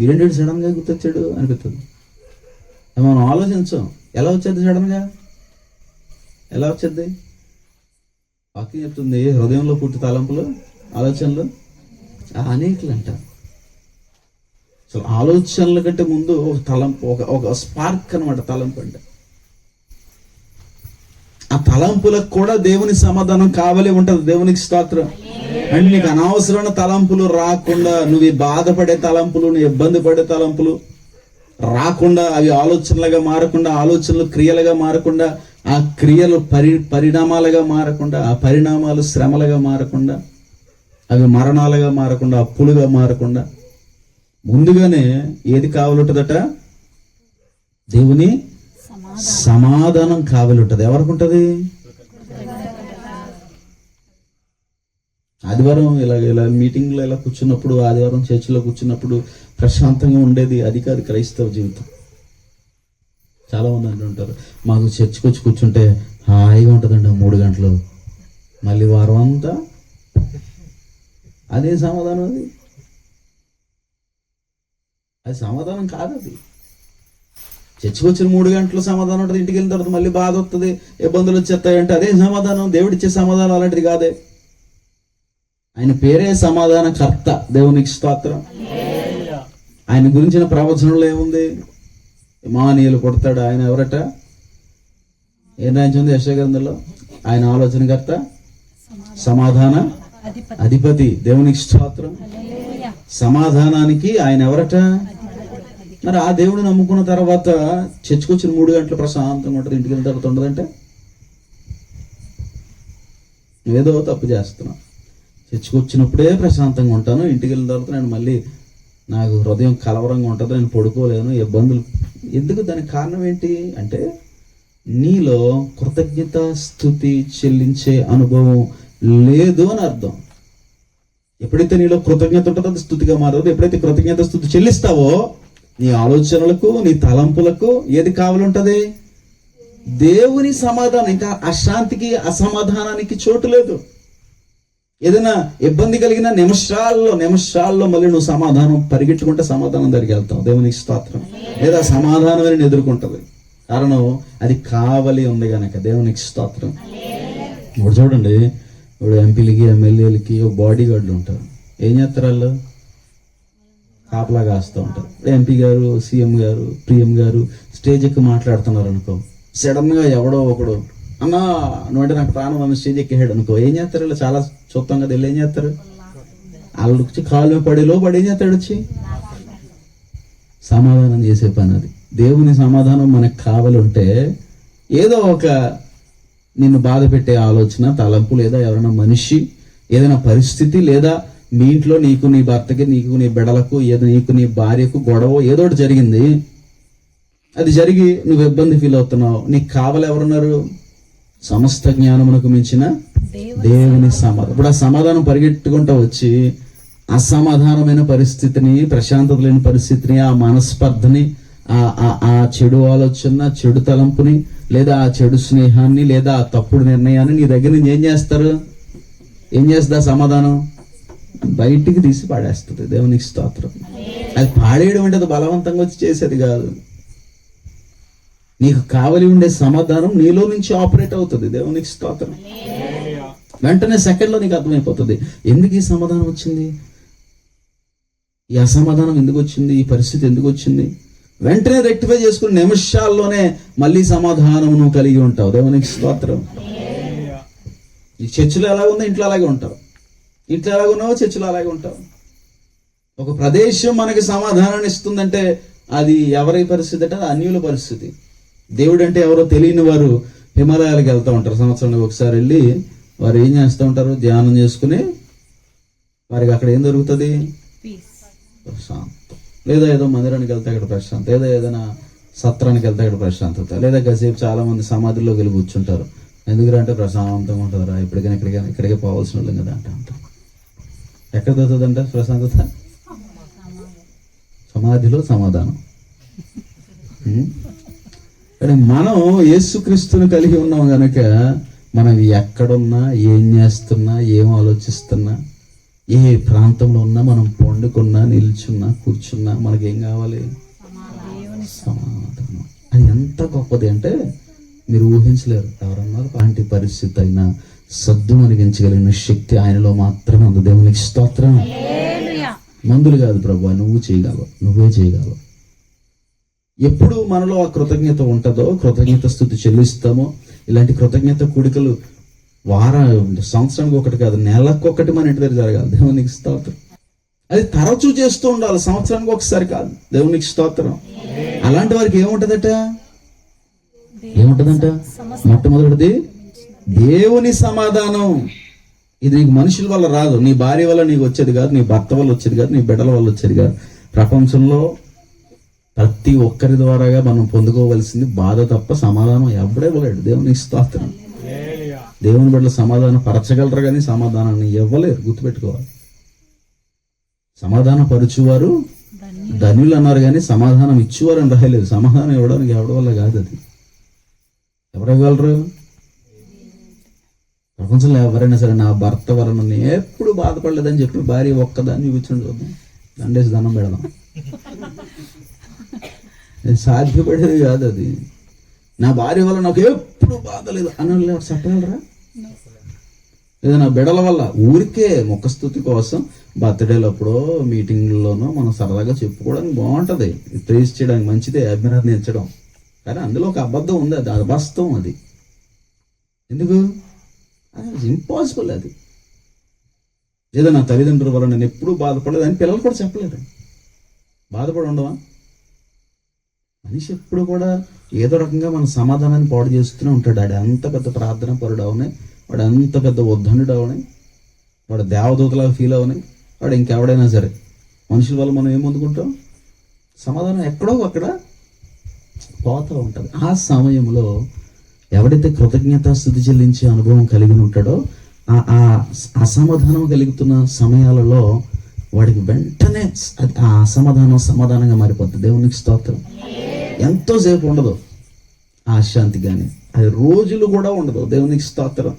ఈరేంటి సడన్ గా గుర్తొచ్చాడు అనిపిస్తుంది. మనం ఆలోచించాం, ఎలా వచ్చేది సడన్ గా? ఎలా వచ్చేది? వాక్యం చెప్తుంది, హృదయంలో పుట్టి తలంపులు, ఆలోచనలు అనేకలు అంటారు. అసలు ఆలోచనల కంటే ముందు ఒక తలంపు, ఒక స్పార్క్ అనమాట తలంపు అంటే. ఆ తలంపులకు కూడా దేవుని సమాధానం కావలే ఉంటది. దేవునికి స్తోత్రం. అంటే నీకు అనవసరమైన తలంపులు రాకుండా, నువ్వు బాధపడే తలంపులు, నువ్వు ఇబ్బంది పడే తలంపులు రాకుండా, అవి ఆలోచనలుగా మారకుండా, ఆలోచనలు క్రియలుగా మారకుండా, ఆ క్రియలు పరిణామాలుగా మారకుండా, ఆ పరిణామాలు శ్రమలుగా మారకుండా, అవి మరణాలుగా మారకుండా, అప్పులుగా మారకుండా ముందుగానే ఏది కావాలంటదట? దేవుని సమాధానం కావాలంటది. ఎవరికి ఉంటది? ఆదివారం ఇలా మీటింగ్లో ఇలా కూర్చున్నప్పుడు, ఆదివారం చర్చిలో కూర్చున్నప్పుడు ప్రశాంతంగా ఉండేది అది కాదు క్రైస్తవ జీవితం. చాలా మంది అంటుంటారు, మాకు చర్చికి వచ్చి కూర్చుంటే హాయిగా ఉంటుందండి 3 గంటలు, మళ్ళీ వారం అంతా అదే సమాధానం. అది సమాధానం కాదు. అది చర్చికి వచ్చిన 3 గంటలు సమాధానం ఉంటుంది, ఇంటికి వెళ్ళిన తర్వాత మళ్ళీ బాధ వస్తుంది, ఇబ్బందులు వచ్చేస్తాయంటే అదే సమాధానం. దేవుడిచ్చే సమాధానం అలాంటిది కాదే. ఆయన పేరే సమాధాన కర్త. దేవునికి స్తోత్రం. ఆయన గురించిన ప్రవచనంలో ఏముంది? ఇమానుయేలు కొడతాడు. ఆయన ఎవరట? ఏం రాయించింది యెషయా గ్రంథంలో? ఆయన ఆలోచనకర్త, సమాధాన అధిపతి. దేవునికి స్తోత్రం. సమాధానానికి ఆయన ఎవరట? మరి ఆ దేవుడు నమ్ముకున్న తర్వాత చర్చకొచ్చిన 3 గంటలు ప్రశాంతంగా ఉంటుంది, ఇంటికి వెళ్ళిన తర్వాత ఉండదంటే ఏదో తప్పు చేస్తున్నావు. చర్చకొచ్చినప్పుడే ప్రశాంతంగా ఉంటాను, ఇంటికి వెళ్ళిన తర్వాత నేను మళ్ళీ నాకు హృదయం కలవరంగా ఉంటుంది, నేను పడుకోలేను, ఇబ్బందులు. ఎందుకు? దానికి కారణం ఏంటి అంటే నీలో కృతజ్ఞత స్తుతి చెల్లించే అనుభవం లేదు అని అర్థం. ఎప్పుడైతే నీలో కృతజ్ఞత ఉంటుందో అది స్తుతిగా మారదు. ఎప్పుడైతే కృతజ్ఞత స్తుతి చెల్లిస్తావో నీ ఆలోచనలకు, నీ తలంపులకు ఏది కావాలంటది? దేవుని సమాధానం. ఇంకా అశాంతికి, అసమాధానానికి చోటు లేదు. ఏదైనా ఇబ్బంది కలిగిన నిమిషాల్లో మళ్ళీ నువ్వు సమాధానం పరిగెట్టుకుంటే సమాధానం దగ్గరికి వెళ్తావు. దేవునికి స్తోత్రం. లేదా సమాధానం అని ఎదుర్కొంటది. కారణం అది కావలి ఉంది కనుక. దేవునికి స్తోత్రం. ఇప్పుడు చూడండి, ఇప్పుడు ఎంపీలకి, ఎమ్మెల్యేలకి బాడీ గార్డులు ఉంటారు. ఏం చేస్తారు? వాళ్ళు కాపలా కాస్తూ ఉంటారు. ఎంపీ గారు, సీఎం గారు, పిఎం గారు స్టేజ్ ఎక్కి మాట్లాడుతున్నారు అనుకో, సడన్ గా ఎవడో ఒకడు అన్నా నువ్వంటే నాకు ప్రాణం అని స్టేజ్ ఎక్కేసాడు అనుకో, ఏం చేస్తారు? ఇలా చాలా చూస్తాం కదా. వీళ్ళు ఏం చేస్తారు? వాళ్ళు వచ్చి కాళ్ళు పడేలో పడి ఏం చేస్తాడు? వచ్చి సమాధానం చేసే పని అది. దేవుని సమాధానం మనకు కావాలి ఉంటే ఏదో ఒక నిన్ను బాధ పెట్టే ఆలోచన, తలంపు, లేదా ఎవరైనా మనిషి, ఏదైనా పరిస్థితి, లేదా మీ ఇంట్లో నీకు నీ భర్తకి, నీకు నీ బిడ్డలకు, ఏదో నీకు నీ భార్యకు గొడవ ఏదో ఒకటి జరిగింది. అది జరిగి నువ్వు ఇబ్బంది ఫీల్ అవుతున్నావు. నీకు కావాలి ఎవరున్నారు? సమస్త జ్ఞానమునకు మించిన దేవుని సమాధానం. ఇప్పుడు ఆ సమాధానం పరిగెట్టుకుంటూ వచ్చి అసమాధానమైన పరిస్థితిని, ప్రశాంతత లేని పరిస్థితిని, ఆ మనస్పర్ధని, ఆ చెడు ఆలోచన, చెడు తలంపుని, లేదా ఆ చెడు స్నేహాన్ని, లేదా ఆ తప్పుడు నిర్ణయాన్ని నీ దగ్గర నుంచి ఏం చేస్తారు? ఏం చేస్తుందా సమాధానం? బయటికి తీసి పాడేస్తుంది. దేవునికి స్తోత్రం. అది పాడేయడం అంటే అది బలవంతంగా వచ్చి చేసేది కాదు. నీకు కావలి ఉండే సమాధానం నీలో నుంచి ఆపరేట్ అవుతుంది. దేవునికి స్తోత్రం. వెంటనే సెకండ్లో నీకు అర్థమైపోతుంది ఎందుకు ఈ సమాధానం వచ్చింది, ఈ అసమాధానం ఎందుకు వచ్చింది, ఈ పరిస్థితి ఎందుకు వచ్చింది. వెంటనే రెక్టిఫై చేసుకుని నిమిషాల్లోనే మళ్ళీ సమాధానం నువ్వు కలిగి ఉంటావు. దేవునికి స్తోత్రం. ఈ చర్చిలో ఎలా ఉందో ఇంట్లో అలాగే ఉంటావు. ఇంట్లో ఎలాగ ఉన్నావో చర్చిలో అలాగే ఉంటావు. ఒక ప్రదేశం మనకి సమాధానాన్ని ఇస్తుందంటే అది ఎవరి పరిస్థితి అంటే అది అన్యుల పరిస్థితి. దేవుడు అంటే ఎవరో తెలియని వారు హిమాలయాలకు వెళ్తూ ఉంటారు. సంవత్సరానికి ఒకసారి వెళ్ళి వారు ఏం చేస్తూ ఉంటారు? ధ్యానం చేసుకుని వారికి అక్కడ ఏం దొరుకుతుంది? ప్రశాంతం. లేదా ఏదో మందిరానికి వెళ్తే అక్కడ ప్రశాంతత, లేదా ఏదైనా సత్రానికి వెళ్తే అక్కడ ప్రశాంతత, లేదా కాసేపు చాలా మంది సమాధిలోకి వెళ్ళి కూర్చుంటారు. ఎందుకంటే ప్రశాంతంగా ఉంటుందిరా, ఎప్పటికైనా ఇక్కడికే పోవాల్సిన వాళ్ళం కదా అంటారు. ఎక్కడ దొరుకుతుందంటే ప్రశాంతత? సమాధిలో సమాధానం. కానీ మనం యేసుక్రీస్తుని కలిగి ఉన్నాం గనక మనం ఎక్కడున్నా, ఏం చేస్తున్నా, ఏం ఆలోచిస్తున్నా, ఏ ప్రాంతంలో ఉన్నా, మనం పండుకున్నా, నిల్చున్నా, కూర్చున్నా, మనకేం కావాలి? సమాధానం. అది ఎంత గొప్పది అంటే మీరు ఊహించలేరు. ఎవరన్నారు? అలాంటి పరిస్థితి అయినా సద్దు అనిగించగలిగిన శక్తి ఆయనలో మాత్రమే ఉంది. దేవునికి స్తోత్రం. మందులు కాదు ప్రభు, నువ్వు చేయగలవు, నువ్వే చేయగలవు. ఎప్పుడు మనలో ఆ కృతజ్ఞత ఉంటుందో, కృతజ్ఞత స్తుతి చెల్లిస్తామో, ఇలాంటి కృతజ్ఞత కూడికలు సంవత్సరానికి ఒకటి కాదు, నెలకొకటి మన ఇంటి దగ్గర జరగాలి. దేవునికి స్తోత్రం. అది తరచూ చేస్తూ ఉండాలి, సంవత్సరానికి ఒకసారి కాదు. దేవునికి స్తోత్రం. అలాంటి వారికి ఏముంటదంట? మొట్టమొదటిది దేవుని సమాధానం. ఇది నీకు మనుషుల వల్ల రాదు, నీ భార్య వల్ల నీకు వచ్చేది కాదు, నీ భర్త వల్ల వచ్చేది కాదు, నీ బిడ్డల వల్ల వచ్చేది కాదు. ప్రపంచంలో ప్రతి ఒక్కరి ద్వారాగా మనం పొందుకోవలసింది బాధ తప్ప సమాధానం ఎవడే ఇవ్వలేడు. దేవునికి స్తోత్రం. దేవుని బిడ్డలు సమాధానం పరచగలరు కానీ సమాధానాన్ని ఇవ్వలేరు. గుర్తుపెట్టుకోవాలి. సమాధాన పరుచువారు ధన్యులు అన్నారు కానీ సమాధానం ఇచ్చేవారు అని రాయలేదు. సమాధానం ఇవ్వడానికి ఎవరి వల్ల కాదు. అది ఎవరు ఇవ్వగలరు? ప్రపంచంలో ఎవరైనా సరే నా భర్త వలన నేను ఎప్పుడు బాధపడలేదని చెప్పి భార్య ఒక్కదాన్ని చూపించండి, చూద్దాం, దండేసి దండం పెడదాం. సాధ్యపడేది కాదు అది. నా భార్య వల్ల నాకు ఎప్పుడు బాధ లేదు అని చెప్పగలరా? లేదా నా బిడల వల్ల ఊరికే ముఖస్థుతి కోసం బర్త్డేలప్పుడో మీటింగ్లోనో మనం సరదాగా చెప్పుకోవడానికి బాగుంటుంది, ప్రేస్ చేయడానికి మంచిదే, అభినందించడం. కానీ అందులో ఒక అబద్ధం ఉంది, అది అబద్ధం. అది ఎందుకు? అది ఇంపాసిబుల్. అది లేదా నా తల్లిదండ్రుల వల్ల నేను ఎప్పుడూ బాధపడలేదు అని పిల్లలు కూడా చెప్పలేరు. బాధపడి ఉండవా? మనిషి ఎప్పుడు కూడా ఏదో రకంగా మన సమాధానాన్ని పాడు చేస్తూనే ఉంటాడు. వాడు అంత పెద్ద ప్రార్థన పరుడు అవనే, వాడు అంత పెద్ద ఉద్ధనుడు అవనే, వాడు దేవదూతలాగా ఫీల్ అవనే, వాడు ఇంకెవడైనా సరే, మనుషుల వల్ల మనం ఏం పొందుకుంటాం? సమాధానం ఎక్కడో అక్కడ పోతూ ఉంటుంది. ఆ సమయంలో ఎవడైతే కృతజ్ఞతాస్తుతి చెల్లించే అనుభవం కలిగి ఉంటాడో, ఆ అసమాధానం కలుగుతున్న సమయాలలో వాడికి వెంటనే ఆ సమాధానంగా మారిపోతుంది. దేవునికి స్తోత్రం. ఎంతోసేపు ఉండదు ఆ శాంతి, కానీ అది రోజులు కూడా ఉండదు. దేవునికి స్తోత్రం.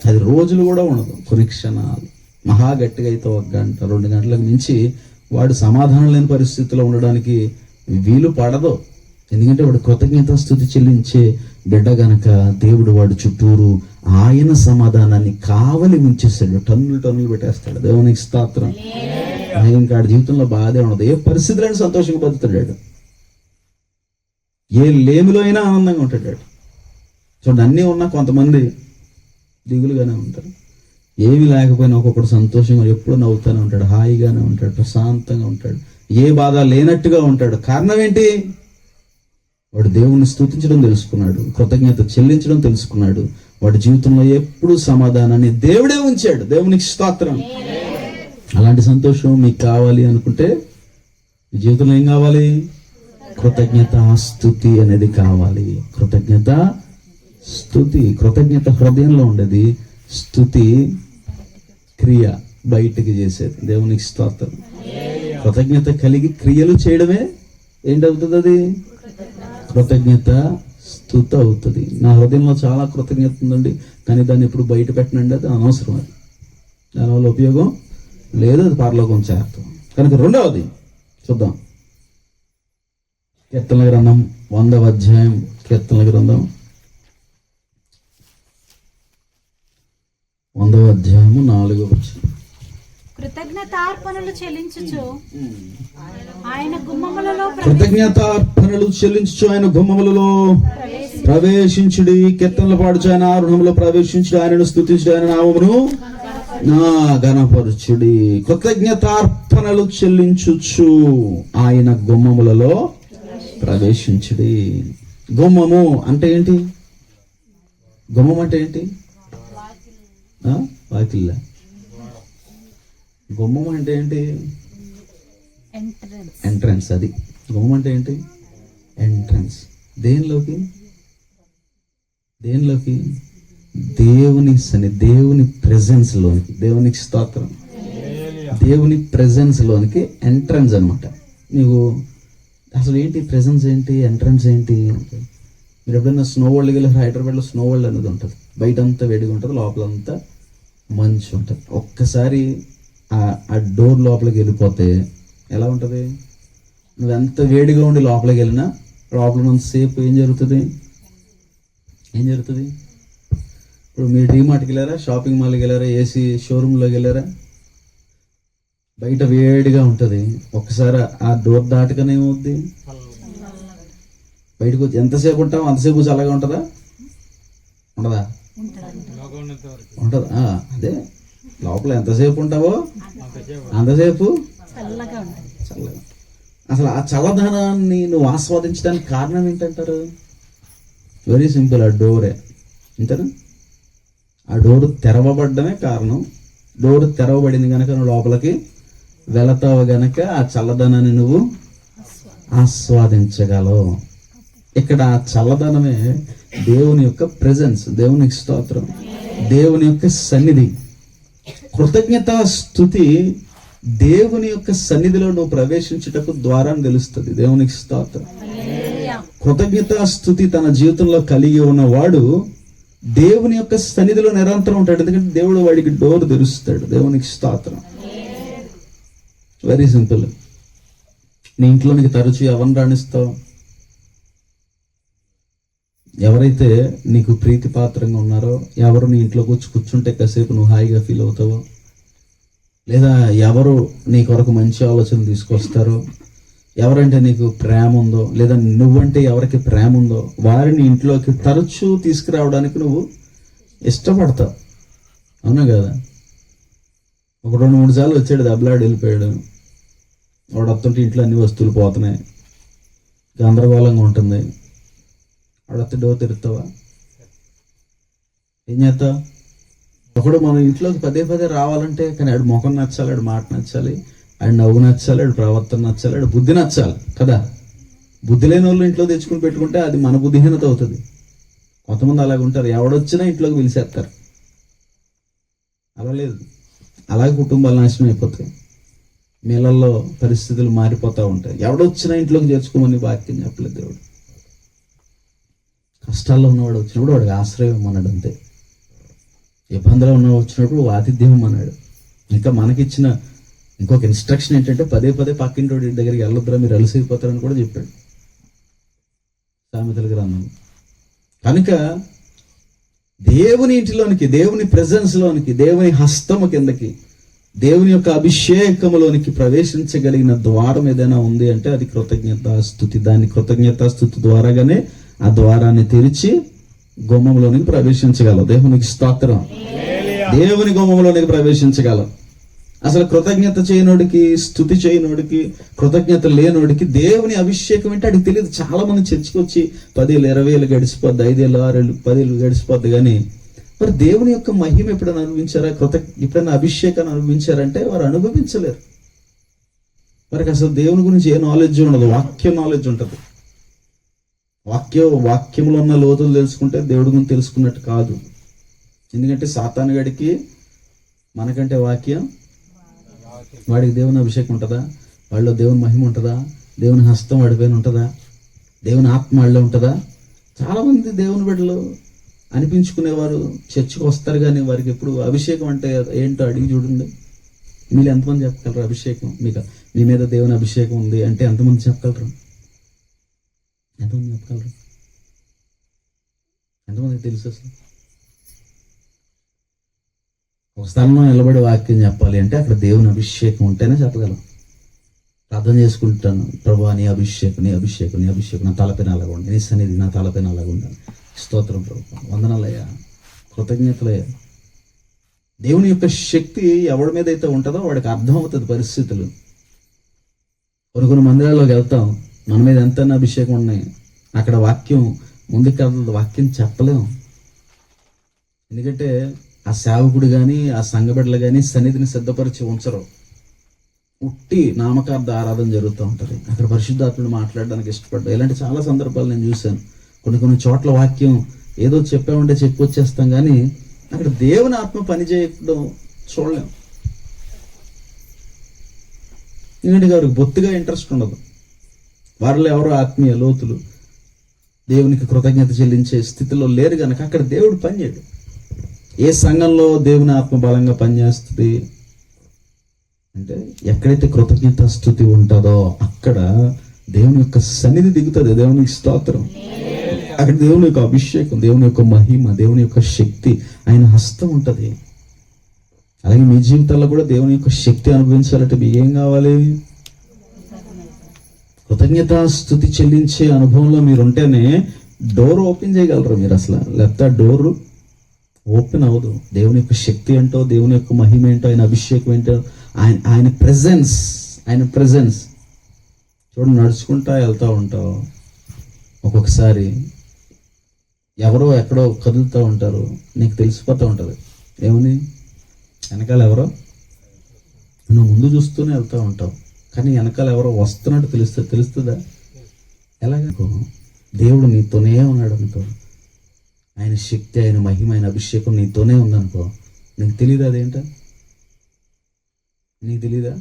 అది రోజులు కూడా ఉండదు, కొన్ని క్షణాలు. మహా గట్టిగా అయితే 1 గంట 2 గంటలకు మించి వాడు సమాధానం లేని పరిస్థితిలో ఉండడానికి వీలు పడదు. ఎందుకంటే వాడు కృతజ్ఞతాస్తుతి చెల్లించే బిడ్డ గనక దేవుడు వాడు చుట్టూరు ఆయన సమాధానాన్ని కావలి ఉంచేస్తాడు, టన్నులు పెట్టేస్తాడు. దేవునికి స్తోత్రం. ఇంకా జీవితంలో బాధే ఉండదు. ఏ పరిస్థితులైనా సంతోషంగా బతుకుతాడు, ఏ లేమిలో అయినా ఆనందంగా ఉంటాడు. చూడండి, అన్నీ ఉన్నా కొంతమంది దిగులుగానే ఉంటారు. ఏమి లేకపోయినా ఒక్కొక్కడు సంతోషంగా ఎప్పుడు నవ్వుతూనే ఉంటాడు, హాయిగానే ఉంటాడు, ప్రశాంతంగా ఉంటాడు, ఏ బాధ లేనట్టుగా ఉంటాడు. కారణం ఏంటి? వాడు దేవుణ్ణి స్తుతించడం తెలుసుకున్నాడు, కృతజ్ఞత చెల్లించడం తెలుసుకున్నాడు. వాడి జీవితంలో ఎప్పుడు సమాధానాన్ని దేవుడే ఉంచాడు. దేవునికి స్తోత్రం. అలాంటి సంతోషం మీకు కావాలి అనుకుంటే మీ జీవితంలో ఏం కావాలి? కృతజ్ఞత స్తుతి అనేది కావాలి. కృతజ్ఞత స్తుతి, కృతజ్ఞత హృదయంలో ఉండేది, స్తుతి క్రియ బయటికి చేసేది. దేవునికి స్తోత్రం. కృతజ్ఞత కలిగి క్రియలు చేయడమే ఏంటవుతుంది? అది కృతజ్ఞత స్తుతి అవుతుంది. నా హృదయంలో చాలా కృతజ్ఞత ఉందండి, కానీ దాన్ని ఇప్పుడు బయట పెట్టనండి, అది అనవసరం. అది దానివల్ల ఉపయోగం లేదు, అది పరలోకం చేస్తాం. కనుక రెండవది చూద్దాం. కీర్తనల గ్రంథం 100వ అధ్యాయం, కీర్తనల గ్రంథం 100వ అధ్యాయము 4వ వచనం. కృతజ్ఞతార్పణలు చెల్లించుచు ఆయన గుమ్మములలో ప్రవేశించుడి. కీర్తనలు పాడుచు ఆయన ఆరుణంలో ప్రవేశించుడి. ఆయనను స్తుతించుడి, ఆయన నామమును ఘనపరచుడి. కృతజ్ఞతార్పణలు చెల్లించుచు ఆయన గుమ్మములలో ప్రవేశించుడి. గుమ్మము అంటే ఏంటి? గుమ్మం అంటే ఏంటి? వాకిల్ల. గుమ్మం అంటే ఏంటి? ఎంట్రన్స్. ఎంట్రన్స్. అది గుమ్మం అంటే ఏంటి? ఎంట్రన్స్. దేనిలోకి? దేనిలోకి? దేవుని దేవుని ప్రెజెన్స్ లోనికి. దేవునికి స్తోత్రం. దేవుని ప్రెజెన్స్ లోనికి ఎంట్రన్స్ అనమాట. నీవు అసలు ఏంటి ప్రెజెన్స్ ఏంటి, ఎంట్రన్స్ ఏంటి అంటే, మీరు ఎప్పుడైనా స్నో వరల్డ్కి వెళ్ళి, హైదరాబాద్లో స్నో వరల్డ్ అనేది ఉంటుంది. బయట అంతా వేడిగా ఉంటుంది, లోపలంతా మంచు ఉంటుంది. ఒక్కసారి ఆ డోర్ లోపలికి వెళ్ళిపోతే ఎలా ఉంటుంది? నువ్వు ఎంత వేడిగా ఉండి లోపలికి వెళ్ళినా లోపల ఉన్నంతసేపు ఏం జరుగుతుంది? ఇప్పుడు మీరు డీమార్ట్కి వెళ్ళారా, షాపింగ్ మాల్కి వెళ్ళారా, ఏసీ షోరూంలోకి వెళ్ళారా, బయట వేడిగా ఉంటుంది. ఒక్కసారి ఆ డోర్ దాటగానే ఏమవుద్ది? బయటకు వచ్చి ఎంతసేపు ఉంటాం అంతసేపు చల్లగా ఉంటుందా? ఉండదా? ఉంటుందా? అదే లోపల ఎంతసేపు ఉంటావో అంతసేపు చల్లగా. అసలు ఆ చల్లదనాన్ని నువ్వు ఆస్వాదించడానికి కారణం ఏంటంటారు? వెరీ సింపుల్, ఆ డోరే. అంతేనా? ఆ డోర్ తెరవబడ్డమే కారణం. డోర్ తెరవబడింది కనుక నువ్వు లోపలికి వెళతావు గనక ఆ చల్లదనాన్ని నువ్వు ఆస్వాదించగలవు. ఇక్కడ ఆ చల్లదనమే దేవుని యొక్క ప్రెజెన్స్. దేవునికి స్తోత్రం. దేవుని యొక్క సన్నిధి. కృతజ్ఞతా స్తుతి దేవుని యొక్క సన్నిధిలో నువ్వు ప్రవేశించుటకు ద్వారం తెలుస్తుంది. దేవునికి స్తోత్రం. కృతజ్ఞతా స్తుతి తన జీవితంలో కలిగి ఉన్నవాడు దేవుని యొక్క సన్నిధిలో నిరంతరం ఉంటాడు. ఎందుకంటే దేవుడు వాడికి డోర్ తెరుస్తాడు. దేవునికి స్తోత్రం. Very simple. నీ ఇంట్లోనికి తరచు ఎవరిని రాణిస్తావు? ఎవరైతే నీకు ప్రీతిపాత్రంగా ఉన్నారో, ఎవరు నీ ఇంట్లోకి వచ్చి కూర్చుంటే కాసేపు నువ్వు హాయిగా ఫీల్ అవుతావో, లేదా ఎవరు నీ కొరకు మంచి ఆలోచన తీసుకొస్తారో, ఎవరంటే నీకు ప్రేమ ఉందో, లేదా నువ్వంటే ఎవరికి ప్రేమ ఉందో, వారిని ఇంట్లోకి తరచూ తీసుకురావడానికి నువ్వు ఇష్టపడతావు. అవునా కదా? ఒక 2-3 సార్లు వచ్చాడు, దెబ్బలాడి వెళ్ళిపోయాడు. వాడు వస్తుంటే ఇంట్లో అన్ని వస్తువులు పోతున్నాయి, గందరగోళంగా ఉంటుంది. వాడు వస్తే డోర్ తెరుస్తావా? ఏం చేస్తావు? ఒకడు మన ఇంట్లోకి పదే రావాలంటే, కానీ ఆడు ముఖం నచ్చాలి, ఆడు మాట నచ్చాలి, ఆడు నవ్వు నచ్చాలి, ఆడు ప్రవర్తన నచ్చాలి, ఆడు బుద్ధి నచ్చాలి కదా. బుద్ధి లేని వాళ్ళు ఇంట్లో తెచ్చుకుని పెట్టుకుంటే అది మన బుద్ధిహీనత అవుతుంది. కొంతమంది అలాగ ఉంటారు, ఎవడొచ్చినా ఇంట్లోకి పిలిచేస్తారు. అలా లేదు. అలాగే కుటుంబాలు నాశనం అయిపోతాయి. మీళ్ళల్లో పరిస్థితులు మారిపోతూ ఉంటాయి. ఎవడొచ్చినా ఇంట్లోకి చేర్చుకోమని వాక్యం చెప్పలేదు దేవుడు. కష్టాల్లో ఉన్నవాడు వచ్చినప్పుడు వాడికి ఆశ్రయం అన్నాడు. అంతే. ఇబ్బందులు ఉన్నవాడు వచ్చినప్పుడు ఆతిథ్యం అన్నాడు. ఇంకా మనకిచ్చిన ఇంకొక ఇన్స్ట్రక్షన్ ఏంటంటే పదే పక్కింటి దగ్గరికి వెళ్ళొద్దురా, మీరు అలసిపోతారని కూడా చెప్పాడు సామెతల గ్రంథం. కనుక దేవుని ఇంటిలోనికి, దేవుని ప్రెజెన్స్ లోనికి, దేవుని హస్తము కిందకి, దేవుని యొక్క అభిషేకములోనికి ప్రవేశించగలిగిన ద్వారం ఏదైనా ఉంది అంటే అది కృతజ్ఞతాస్తుతి. దాన్ని కృతజ్ఞతాస్తుతి ద్వారాగానే ఆ ద్వారాన్ని తెరిచి గుమ్మంలోనికి ప్రవేశించగలవు. దేవునికి స్తోత్రం. దేవుని గుమ్మంలోనికి ప్రవేశించగలవు. అసలు కృతజ్ఞత చేయనోడికి, స్తుతి చేయనోడికి, కృతజ్ఞత లేనోడికి దేవుని అభిషేకం అంటే అడిగి తెలియదు. చాలా మంది చర్చకు వచ్చి 10 ఏళ్ళు 20 ఏళ్ళు గడిచిపోద్ది, 5 ఏళ్ళు 6 ఏళ్ళు 10 ఏళ్ళు గడిచిపోద్ది. కానీ మరి దేవుని యొక్క మహిమ ఎప్పుడైనా అనుభవించారా? ఎప్పుడైనా అభిషేకాన్ని అనుభవించారంటే వారు అనుభవించలేరు. వారికి అసలు దేవుని గురించి ఏ నాలెడ్జ్ ఉండదు. వాక్య నాలెడ్జ్ ఉంటుంది. వాక్యంలో ఉన్న లోతులు తెలుసుకుంటే దేవుడి గురించి తెలుసుకున్నట్టు కాదు. ఎందుకంటే సాతానుగాడికి మనకంటే వాక్యం, వాడికి దేవుని అభిషేకం ఉంటుందా? వాళ్ళలో దేవుని మహిమ ఉంటుందా? దేవుని హస్తం వాడిపైన ఉంటుందా? దేవుని ఆత్మ వాళ్ళలో ఉంటుందా? చాలామంది దేవుని బిడ్డలు అనిపించుకునేవారు చర్చికి వస్తారు, కానీ వారికి ఎప్పుడు అభిషేకం అంటే ఏంటో అడిగి చూడండి. మీరు ఎంతమంది చెప్పగలరు అభిషేకం? మీ మీద దేవుని అభిషేకం ఉంది అంటే ఎంతమంది చెప్పగలరు? ఎంతమంది చెప్పగలరు? ఎంతమందికి తెలుసు? అసలు ఒక స్థలంలో నిలబడి వాక్యం చెప్పాలి అంటే అక్కడ దేవుని అభిషేకం ఉంటేనే చెప్పగలం. ప్రార్థన చేసుకుంటాను, ప్రభా నీ అభిషేకం, నీ అభిషేకం, నీ అభిషేకం నా తలపైన అలాగ ఉండి, నీ సన్నిధి నా తలపైన అలాగ ఉండాలి. స్తోత్రం ప్రభా, వందనాలయ్యా, కృతజ్ఞతలయ్యా. దేవుని యొక్క శక్తి ఎవడి మీద అయితే ఉంటుందో వాడికి అర్థమవుతుంది పరిస్థితులు. కొన్ని మందిరాల్లోకి వెళ్తాం, మన మీద ఎంత అభిషేకం ఉన్నాయి, అక్కడ వాక్యం ముందుకు వాక్యం చెప్పలేము. ఎందుకంటే ఆ సేవకుడు కానీ ఆ సంఘ బిడ్డలు కానీ సన్నిధిని సిద్ధపరిచి ఉంచరు. ఉట్టి నామకార్థ ఆరాధన జరుగుతూ ఉంటుంది. అక్కడ పరిశుద్ధాత్ముడు మాట్లాడడానికి ఇష్టపడ్డా. ఇలాంటి చాలా సందర్భాలు నేను చూశాను. కొన్ని చోట్ల వాక్యం ఏదో చెప్పామంటే చెప్పి వచ్చేస్తాం, కానీ అక్కడ దేవుని ఆత్మ పని చేయడం చూడలేం. ఎందుకంటే వారికి బొత్తిగా ఇంట్రెస్ట్ ఉండదు. వారిలో ఎవరో ఆత్మీయ లోతులు దేవునికి కృతజ్ఞత చెల్లించే స్థితిలో లేరు కనుక అక్కడ దేవుడు పనిచేయడు. ఏ సంఘంలో దేవుని ఆత్మ బలంగా పనిచేస్తుంది అంటే ఎక్కడైతే కృతజ్ఞత స్తుతి ఉంటుందో అక్కడ దేవుని యొక్క సన్నిధి దిగుతుంది. దేవునికి స్తోత్రం. అక్కడ దేవుని యొక్క అభిషేకం, దేవుని యొక్క మహిమ, దేవుని యొక్క శక్తి, ఆయన హస్తం ఉంటుంది. అలాగే మీ జీవితాల్లో కూడా దేవుని యొక్క శక్తి అనుభవించాలంటే మీకు ఏం కావాలి? కృతజ్ఞత స్తుతి చెల్లించే అనుభవంలో మీరు ఉంటేనే డోర్ ఓపెన్ చేయగలరు మీరు. అసలు లేకపోతే డోర్ ఓపెన్ అవ్వదు. దేవుని యొక్క శక్తి ఏంటో, దేవుని యొక్క మహిమ ఏంటో, ఆయన అభిషేకం ఏంటో, ఆయన ప్రెజెన్స్ చూడు. నడుచుకుంటా వెళ్తూ ఉంటావు, ఒక్కొక్కసారి ఎవరో ఎక్కడో కదులుతూ ఉంటారు, నీకు తెలిసిపోతూ ఉంటుంది. ఏమని? వెనకాల ఎవరో, నువ్వు ముందు చూస్తూనే వెళ్తూ ఉంటావు, కానీ వెనకాల ఎవరో వస్తున్నట్టు తెలుస్తుందా? ఎలాగనుకో, దేవుడు నీతోనే ఉన్నాడు అనుకో, ఆయన శక్తి, ఆయన మహిమ, ఆయన అభిషేకం నీతోనే ఉందనుకో, నీకు తెలీదా? అదేంటో నీకు తెలీదా?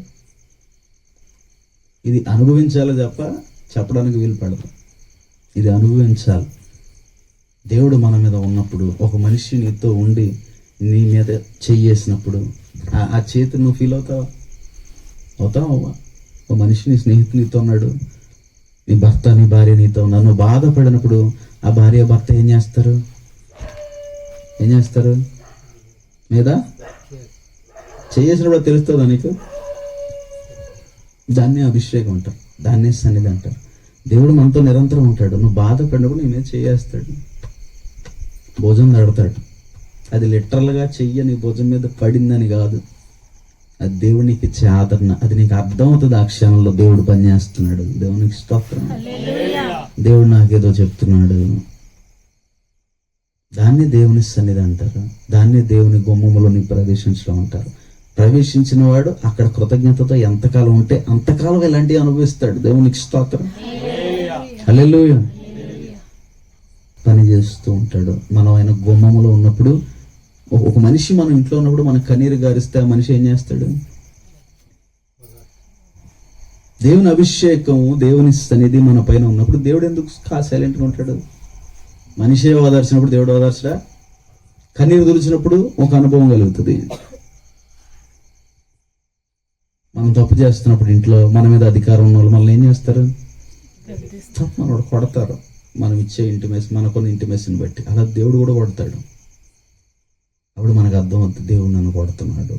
ఇది అనుభవించాలి తప్ప చెప్పడానికి వీలు పడదు. ఇది అనుభవించాలి. దేవుడు మన మీద ఉన్నప్పుడు, ఒక మనిషి నీతో ఉండి నీ మీద చెయ్యేసినప్పుడు ఆ చేతిని నువ్వు ఫీల్ అవుతావా? ఒక మనిషి, నీ స్నేహితుడు నీతో ఉన్నాడు, నీ భర్త, నీ భార్య నీతో ఉన్నారు. నువ్వు బాధపడినప్పుడు ఆ భార్య భర్త ఏం చేస్తారు మీద చేసినప్పుడు తెలుస్తుందా నీకు? దాన్నే అభిషేకం అంటారు, దాన్నే సన్నిధి అంటారు. దేవుడు మనతో నిరంతరం ఉంటాడు. నువ్వు బాధపడినప్పుడు నీ మీద చేయేస్తాడు, భుజం తడతాడు. అది లిటరల్గా చెయ్యి నీ భుజం మీద పడిందని కాదు, అది దేవుడు నీకు ఇచ్చే ఆదరణ. అది నీకు అర్థం అవుతుంది ఆ క్షణంలో దేవుడు పనిచేస్తున్నాడు. దేవునికి స్తోత్రం. దేవుడు నాకేదో చెప్తున్నాడు. దాన్ని దేవుని సన్నిధి అంటారు. దాన్ని దేవుని గుమ్మములోని ప్రవేశించడం అంటారు. ప్రవేశించిన వాడు అక్కడ కృతజ్ఞతతో ఎంతకాలం ఉంటే అంతకాలం ఇలాంటివి అనుభవిస్తాడు. దేవునికి స్తోత్రం. హల్లెలూయా. పని చేస్తూ ఉంటాడు. మనం ఆయన గుమ్మములో ఉన్నప్పుడు, ఒక మనిషి మన ఇంట్లో ఉన్నప్పుడు మన కన్నీరు గారిస్తే ఆ మనిషి ఏం చేస్తాడు? దేవుని అభిషేకం, దేవుని సన్నిధి మన పైన ఉన్నప్పుడు దేవుడు ఎందుకు సైలెంట్గా ఉంటాడు? మనిషే ఓదార్చినప్పుడు దేవుడు ఓదార్చడా? కన్నీరు తుడిచినప్పుడు ఒక అనుభవం కలుగుతుంది. మనం తప్పు చేస్తున్నప్పుడు ఇంట్లో మన మీద అధికారం ఉన్న వాళ్ళు మనల్ని ఏం చేస్తారు? మనోడు కొడతారు. మనం ఇచ్చే ఇంటిమేషన్, మనకున్న ఇంటిమేషన్ బట్టి. అలా దేవుడు కూడా కొడతాడు. అప్పుడు మనకు అర్థం అవుతుంది, దేవుడు నన్ను కొడుతున్నాడు.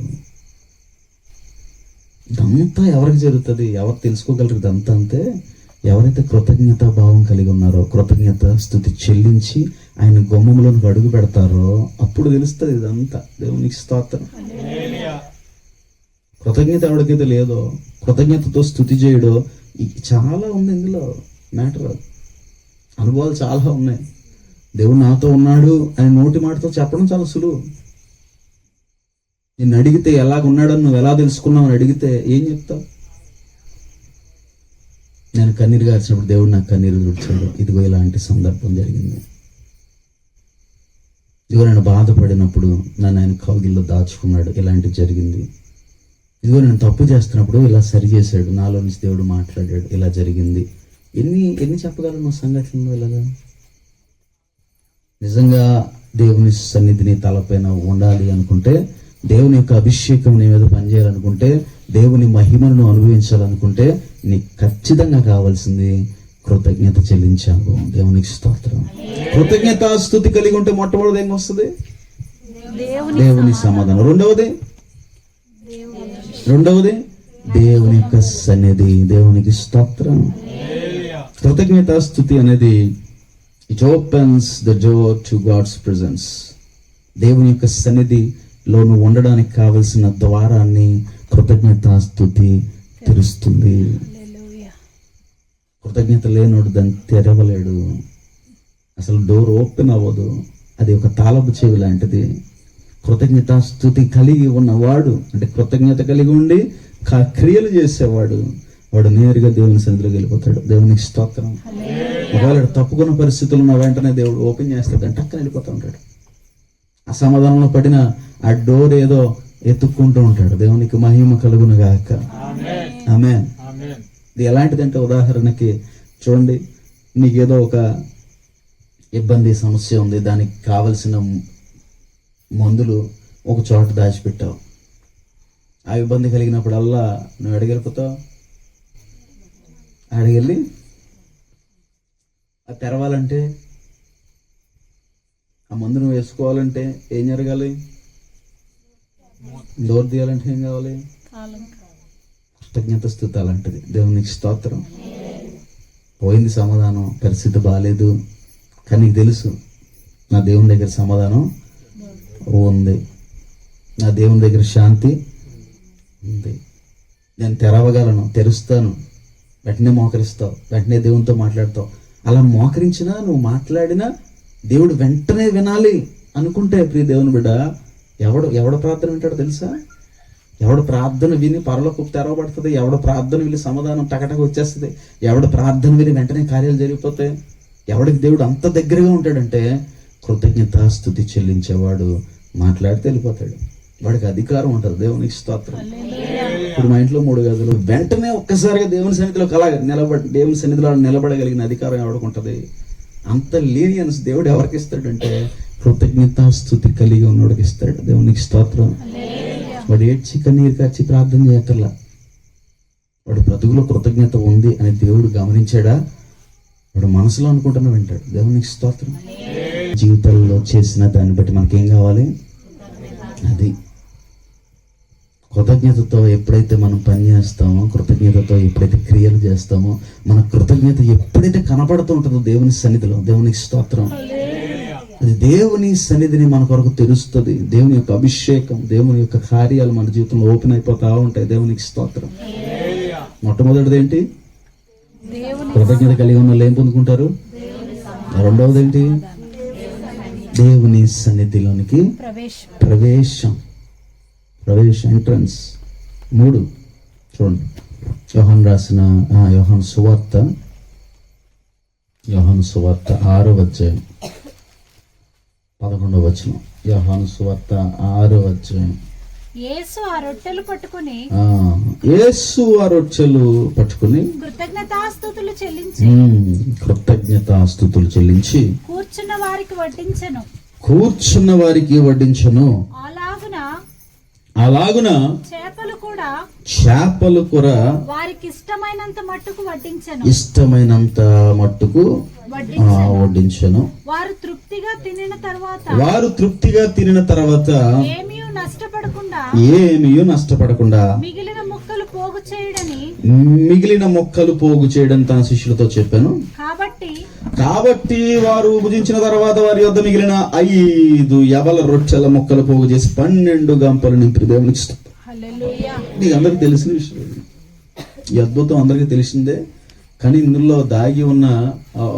ఇదంతా ఎవరికి జరుగుతుంది? ఎవరు తెలుసుకోగలరు ఇదంతా? అంతే ఎవరైతే కృతజ్ఞతా భావం కలిగి ఉన్నారో, కృతజ్ఞత స్తుతి చెల్లించి ఆయన గుమ్మంలోకి అడుగు పెడతారో అప్పుడు తెలుస్తుంది ఇదంతా. దేవునికి స్తోత్రం. కృతజ్ఞత ఎవరికైతే లేదో, కృతజ్ఞతతో స్తుతి చేయడో, చాలా ఉంది ఇందులో మ్యాటర్. అనుభవాలు చాలా ఉన్నాయి. దేవుడు నాతో ఉన్నాడు అని నోటి మాటతో చెప్పడం చాలా సులువు. నిన్ను అడిగితే ఎలాగున్నాడని నువ్వు ఎలా తెలుసుకున్నావు అని అడిగితే ఏం చెప్తావు? నేను కన్నీరు గార్చినప్పుడు దేవుడు నాకు కన్నీరు తుడిచాడు, ఇదిగో ఇలాంటి సందర్భం జరిగింది. ఇదిగో నేను బాధపడినప్పుడు నన్ను ఆయన కౌగిల్లో దాచుకున్నాడు, ఇలాంటి జరిగింది. ఇదిగో నేను తప్పు చేస్తున్నప్పుడు ఇలా సరి చేశాడు, నాలో నుంచి దేవుడు మాట్లాడాడు, ఇలా జరిగింది. ఎన్ని చెప్పగలను నువ్వు సంఘటనలు? ఇలాగా నిజంగా దేవుని సన్నిధిని తలపైన ఉండాలి అనుకుంటే, దేవుని యొక్క అభిషేకం నీ మీద పనిచేయాలనుకుంటే, దేవుని మహిమను అనుభవించాలనుకుంటే నీకు ఖచ్చితంగా కావాల్సింది కృతజ్ఞత చెల్లించాలి. దేవునికి స్తోత్రం. కృతజ్ఞత స్తుతి కలిగి ఉంటే మొట్టమొదటి ఏం వస్తుంది? దేవుని సమాధానం. రెండవది దేవుని యొక్క సన్నిధి. దేవునికి స్తోత్రం. కృతజ్ఞత స్తుతి అనేది it opens the door to God's presence. దేవుని యొక్క సన్నిధిలో నువ్వు ఉండడానికి కావలసిన ద్వారాన్ని కృతజ్ఞత స్తుతి తెరుస్తుంది. కృతజ్ఞత లేనోడు దాన్ని తెరవలేడు. అసలు డోర్ ఓపెన్ అవ్వదు. అది ఒక తాళపు చెవి లాంటిది. కృతజ్ఞత స్తుతి కలిగి ఉన్నవాడు, అంటే కృతజ్ఞత కలిగి ఉండి క్రియలు చేసేవాడు వాడు నేరుగా దేవుని సన్నిధిలోకి వెళ్ళిపోతాడు. దేవునికి స్తోత్రం. ఒకవేళ తప్పుకున్న పరిస్థితులు ఉన్న వెంటనే దేవుడు ఓపెన్ చేస్తాడు, టక్కన వెళ్ళిపోతూ ఉంటాడు. అసమాధానంలో పడిన ఆ డోర్ ఏదో ఎత్తుక్కుంటూ ఉంటాడు. దేవునికి మహిమ కలుగును గాక. ఆమేన్. ఇది ఎలాంటిదంటే, ఉదాహరణకి చూడండి, నీకేదో ఒక ఇబ్బంది సమస్య ఉంది, దానికి కావలసిన మందులు ఒక చోట దాచిపెట్టావు. ఆ ఇబ్బంది కలిగినప్పుడల్లా నువ్వు అడిగెళ్ళిపోతావు, అడిగెళ్ళి అది తెరవాలంటే, ఆ మందు నువ్వు వేసుకోవాలంటే ఏం జరగాలి? డోర్ తీయాలంటే ఏం కావాలి? కృతజ్ఞత స్తుతి అలాంటిది. దేవునికి స్తోత్రం. పోయింది సమాధానం, పరిస్థితి బాగాలేదు, కానీ నీకు తెలుసు నా దేవుని దగ్గర సమాధానం ఉంది, నా దేవుని దగ్గర శాంతి ఉంది, నేను తెరవగలను, తెరుస్తాను. వెంటనే మోకరిస్తావు, వెంటనే దేవునితో మాట్లాడతావు. అలా మోకరించినా నువ్వు మాట్లాడినా దేవుడు వెంటనే వినాలి అనుకుంటే, ప్రియ దేవుని బిడ్డ, ఎవడ ప్రార్థన వింటాడో తెలుసా? ఎవడ ప్రార్థన విని పరలోకపు తెరవబడుతుంది, ఎవడ ప్రార్థన విని సమాధానం టకటక వచ్చేస్తుంది, ఎవడ ప్రార్థన విని వెంటనే కార్యాలు జరిగిపోతాయి. ఎవడికి దేవుడు అంత దగ్గరగా ఉంటాడంటే, కృతజ్ఞత స్తుతి చెల్లించేవాడు మాట్లాడితే వెళ్ళిపోతాడు. వాడికి అధికారం ఉంటుంది. దేవునికి స్తోత్రం. ఇప్పుడు మా ఇంట్లో 3 గదులు, వెంటనే ఒక్కసారిగా దేవుని సన్నిధిలో దేవుని సన్నిధిలో నిలబడగలిగిన అధికారం ఎవరికి ఉంటుంది? అంత లీనియన్స్ దేవుడు ఎవరికి ఇస్తాడంటే, కృతజ్ఞత స్తుతి కలిగి ఉన్నోడికి ఇస్తాడు. దేవునికి స్తోత్రం. వాడు ఏడ్చి కన్నీరు కార్చి ప్రార్థన చేయక్కర్లా. వాడు బ్రతుకులో కృతజ్ఞత ఉంది అని దేవుడు గమనించాడా, వాడు మనసులో అనుకుంటున్నా వింటాడు. దేవునికి స్తోత్రం. జీవితాల్లో చేసిన దాన్ని బట్టి మనకేం కావాలి? అది కృతజ్ఞతతో ఎప్పుడైతే మనం పని చేస్తామో, కృతజ్ఞతతో ఎప్పుడైతే క్రియలు చేస్తామో, మన కృతజ్ఞత ఎప్పుడైతే కనపడుతూ ఉంటుందో దేవుని సన్నిధిలో, దేవునికి స్తోత్రం, అది దేవుని సన్నిధిని మన కొరకు తెలుస్తుంది. దేవుని యొక్క అభిషేకం, దేవుని యొక్క కార్యాలు మన జీవితంలో ఓపెన్ అయిపోతా ఉంటాయి. దేవునికి స్తోత్రం. మొట్టమొదటిది ఏంటి? కృతజ్ఞత కలిగి ఉన్న వాళ్ళు ఏం పొందుకుంటారు? రెండవది ఏంటి? దేవుని సన్నిధిలోనికి ప్రవేశం, ఎంట్రన్స్. 3 చూడండి, యోహాను రాసిన యోహాను సువార్త 6వ అధ్యాయం 11వ వచనం. యోహాను సువార్త 6వ అధ్యాయం. యేసు ఆ రొట్టెలు పట్టుకుని కృతజ్ఞతాస్తుతులు చెల్లించి కూర్చున్న వారికి వడ్డించెను. అలాగున చేపలు కూడా వారికి ఇష్టమైనంత మట్టుకు వడ్డించెను. వారు తృప్తిగా తినిన తర్వాత ఏమీ నష్టపడకుండా మిగిలిన మొక్కలు పోగు చేయడం తన శిష్యులతో చెప్పాను. కాబట్టి వారు భుజించిన తర్వాత వారి యొద్ద మిగిలిన 5 యవల రొట్టెల మొక్కలు పోగు చేసి 12 గంపలు నింపి దేవునికి ఇష్టం. నీకు అందరికి తెలిసిన విషయం, ఈ అద్భుతం అందరికీ తెలిసిందే. కానీ ఇందులో దాగి ఉన్న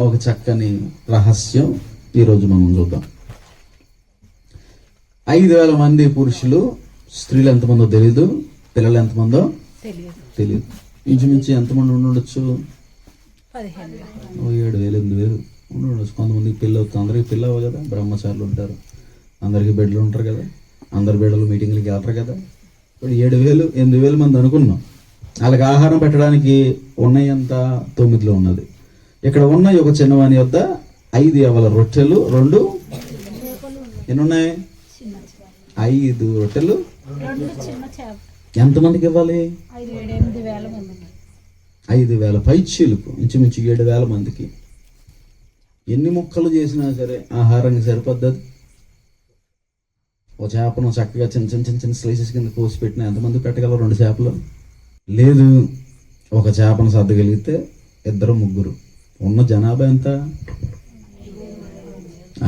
ఒక చక్కని రహస్యం ఈరోజు మనం చూద్దాం. 5,000 మంది పురుషులు, స్త్రీలు ఎంతమందో తెలియదు, పిల్లలు ఎంతమందో తెలియదు. ఇంచుమించు ఎంతమంది ఉండొచ్చు? 7,000 8,000 ఉండొచ్చు. కొంతమందికి పెళ్ళి అవుతుంది, అందరికి పెళ్ళి అవ్వదు కదా, బ్రహ్మచారులు ఉంటారు, అందరికి బిడ్డలు ఉంటారు కదా, అందరి బిడ్డలు మీటింగ్లకి వెళ్తారు కదా. ఇప్పుడు 7,000 8,000 మంది అనుకున్నాం. వాళ్ళకి ఆహారం పెట్టడానికి ఉన్నాయంత 9లో ఉన్నది. ఇక్కడ ఉన్న ఒక చిన్నవాని వద్ద 5 యవల రొట్టెలు 2 ఎన్ని ఉన్నాయి? 5 రొట్టెలు. ఎంతమందికి ఇవ్వాలి? 5,000 పైచీలకు, ఇంచుమించు 7,000 మందికి. ఎన్ని ముక్కలు చేసినా సరే ఆహారానికి సరిపోద్ది. ఓ చేపను చక్కగా చిన్న స్లైసెస్ కింద కోసి పెట్టినా ఎంతమంది పెట్టగలరు? 2 చేపలు లేదు. ఒక చేపను సర్దగలిగితే 2 3. ఉన్న జనాభా ఎంత?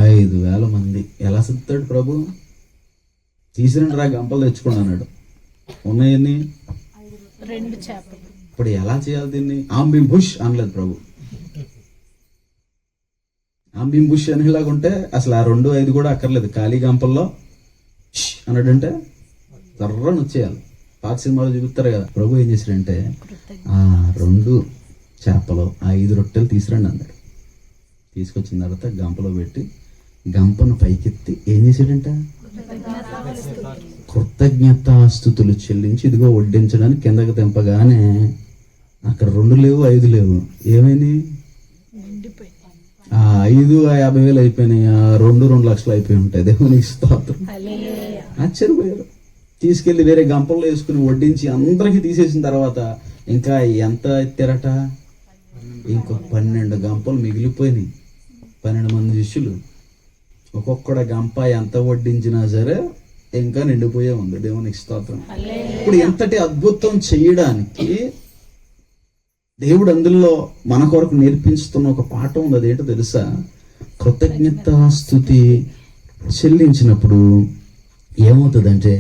5,000 మంది. ఎలా సర్దుతాడు ప్రభు? తీసిరండి రా గంపలు తెచ్చుకోండి అన్నాడు. ఉన్నాయన్ని 2 చేపలు. ఇప్పుడు ఎలా చేయాలి దీన్ని? ఆంబిం బుష్ అనలేదు ప్రభు. ఆంబిం బుష్ అనేలాగుంటే అసలు ఆ 2 5 కూడా అక్కర్లేదు. ఖాళీ గంపల్లో అన్నాడంటే తర్రని వచ్చేయాలి. పాత సినిమాలో చూపిస్తారు కదా, ప్రభు ఏం చేశాడంటే ఆ 2 చేపలు 5 రొట్టెలు తీసుకురండి అన్నాడు. తీసుకొచ్చిన తర్వాత గంపలో పెట్టి గంపను పైకెత్తి ఏం చేశాడంట, కృతజ్ఞతాస్తుతులు చెల్లించి ఇదిగో వడ్డించడానికి కిందకి తెంపగానే అక్కడ 2 లేవు 5 లేవు, ఏమైంది? ఆ 5 50,000 అయిపోయినాయి, ఆ 2 లక్షలు అయిపోయి ఉంటాయి. దేవునికి స్తోత్రం. ఆశ్చర్యపోయారు. తీసుకెళ్లి వేరే గంపల్లో వేసుకుని వడ్డించి అందరికి తీసేసిన తర్వాత ఇంకా ఎంత ఎత్తారట, ఇంకో 12 గంపలు మిగిలిపోయినాయి. 12 మంది శిష్యులు, ఒక్కొక్కడ గంప ఎంత వడ్డించినా సరే ఇంకా నిండిపోయే ఉంది. దేవునికి స్తోత్రం. ఇప్పుడు ఎంతటి అద్భుతం చేయడానికి దేవుడు అందులో మన కొరకు నేర్పిస్తున్న ఒక పాఠం ఉంది. అదేంటో తెలుసా? కృతజ్ఞతాస్తుతి చెల్లించినప్పుడు ఏమవుతుందంటే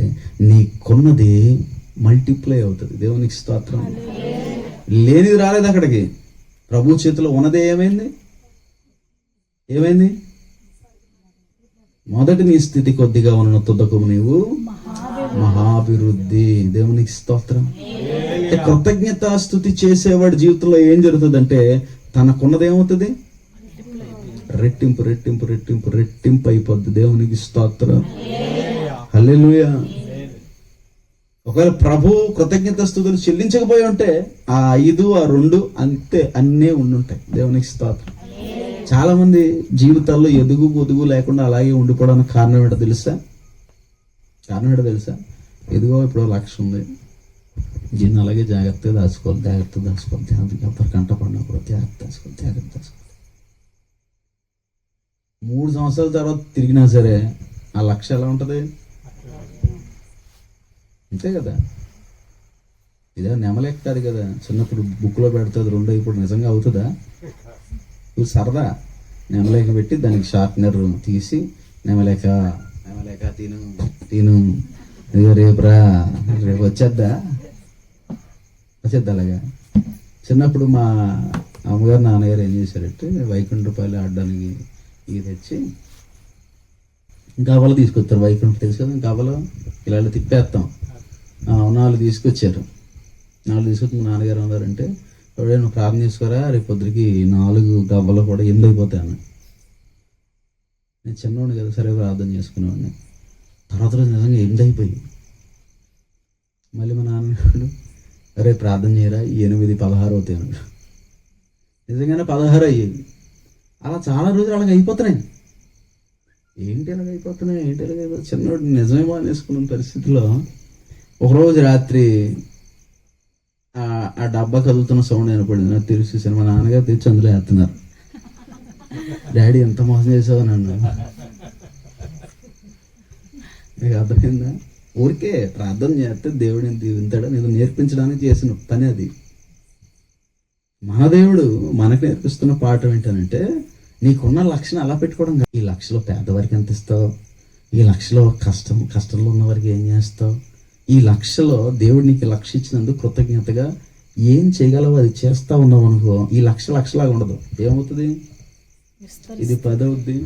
నీకున్నది మల్టిప్లై అవుతుంది. దేవునికి స్తోత్రం. లేనిది రాలేదు అక్కడికి, ప్రభు చేతిలో ఉన్నదే ఏమైంది? మొదటి నీ స్థితి కొద్దిగా ఉన్న తుదకు నీవు మహాభివృద్ధి. దేవునికి స్తోత్రం. కృతజ్ఞతాస్తుతి చేసేవాడి జీవితంలో ఏం జరుగుతుందంటే తనకున్నది ఏమవుతుంది? రెట్టింపు రెట్టింపు రెట్టింపు రెట్టింపు అయిపోద్ది. దేవునికి స్తోత్రం. హల్లెలూయా. ఒకవేళ ప్రభు కృతజ్ఞతాస్తుతులు చెల్లించకపోయి ఉంటే ఆ 5 ఆ 2 అంతే అన్నీ ఉండుంటాయి. దేవునికి స్తోత్రం. చాలా మంది జీవితాల్లో ఎదుగు పొదుగు లేకుండా అలాగే ఉండిపోవడానికి కారణం ఏంటో తెలుసా? ఎదుగో ఇప్పుడు 1,00,000 ఉంది, దీన్ని అలాగే జాగ్రత్తగా దాచుకోవాలి ఎవరి కంట పడినప్పుడు జాగ్రత్త దాచుకోవాలి. 3 సంవత్సరాల తర్వాత తిరిగినా సరే ఆ 1,00,000 ఎలా ఉంటుంది? అంతే కదా. ఇదే నెమలేక కాదు కదా, చిన్నప్పుడు బుక్లో పెడుతుంది 2, ఇప్పుడు నిజంగా అవుతుందా? ఇప్పుడు సరదా నెమలేక పెట్టి దానికి షార్ప్నర్ తీసి నెమలేక తిను రేపు వచ్చేద్దా అలాగా. చిన్నప్పుడు మా అమ్మగారు నాన్నగారు ఏం చేశారంటే వైకుంఠపాలి ఆడడానికి ఇది తెచ్చి గవ్వలు తీసుకొచ్చారు. వైకుంఠం తెలుసు కదా, గవ్వలు ఇలా తిప్పేస్తాం. 4 తీసుకొచ్చారు. 4 తీసుకొచ్చి మా నాన్నగారు అన్నారంటే నువ్వు ప్రార్థన చేసుకోరా, రేపు పొద్దుకి 4 గవ్వలు కూడా 8 అయిపోతాయి అన్న. నేను చిన్నవాడిని కదా, సరే ప్రార్థన చేసుకునేవాడిని. తర్వాత రోజు నిజంగా 8 అయిపోయి మళ్ళీ మా నాన్న రేపు ప్రార్థన చేయరా 8, 16 అవుతాయి అన్నాడు. నిజంగానే 16 అయ్యేవి. అలా చాలా రోజులు అలాగ అయిపోతున్నాయి. ఏంటి ఇలాగ అయిపోతున్నాయి చిన్నవాడు నిజమేమో అనేసుకున్న పరిస్థితిలో ఒకరోజు రాత్రి ఆ డబ్బా కదులుతున్న సౌండ్ వినపడింది. నాకు తెలిసి మా నాన్నగారు తెచ్చి అందులో వేస్తున్నారు. డాడీ ఎంత మోసం చేసావు నన్ను. నీకు అర్థమైందా? ఊరికే ప్రార్థన చేస్తే దేవుడు ఎంత దీవింతాడో నేను నేర్పించడానికి చేసిన పని అది. మన దేవుడు మనకు నేర్పిస్తున్న పాఠం ఏంటంటే నీకున్న 1,00,000 అలా పెట్టుకోవడం కాదు. ఈ 1,00,000 పేదవారికి ఎంత ఇస్తావు, ఈ 1,00,000 కష్టంలో ఉన్న వారికి ఏం చేస్తావు, ఈ 1,00,000 దేవుడు నీకు 1,00,000 ఇచ్చినందుకు కృతజ్ఞతగా ఏం చేయగలవో అది చేస్తా ఉన్నావు అనుకో, ఈ 1,00,000 లాగా ఉండదు. ఏమవుతుంది? ఇది 10 అవుద్ది,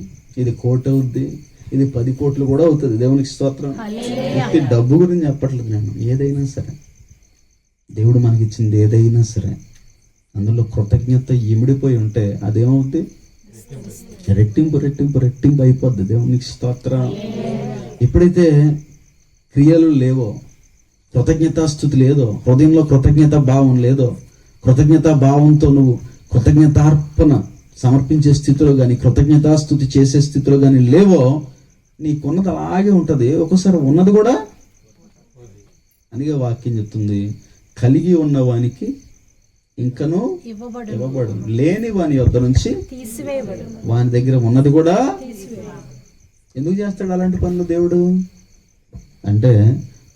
ఇది 1 కోటి అవుద్ది, ఇది 10 కోట్లు కూడా అవుతుంది. దేవునికి స్తోత్రం. డబ్బు గురించి చెప్పట్లేదు నేను. ఏదైనా సరే దేవుడు మనకి ఇచ్చింది ఏదైనా సరే అందులో కృతజ్ఞత ఇమిడిపోయి ఉంటే అదేమవుద్ది? రెట్టింపు రెట్టింపు రెట్టింపు అయిపోద్ది. దేవునికి స్తోత్రం. ఎప్పుడైతే క్రియలు లేవో, కృతజ్ఞతాస్తుతి లేదో, హృదయంలో కృతజ్ఞత భావం లేదో, కృతజ్ఞతా భావంతో నువ్వు కృతజ్ఞతార్పణ సమర్పించే స్థితిలో కానీ కృతజ్ఞతాస్తుతి చేసే స్థితిలో కానీ లేవో, నీకున్నది అలాగే ఉంటుంది. ఒక్కోసారి ఉన్నది కూడా అందుకే వాక్యం చెప్తుంది, కలిగి ఉన్నవానికి ఇంకను ఇవ్వబడు, లేని వాని యొద్ద నుంచి వాని దగ్గర ఉన్నది కూడా. ఎందుకు చేస్తాడు అలాంటి పనులు దేవుడు అంటే?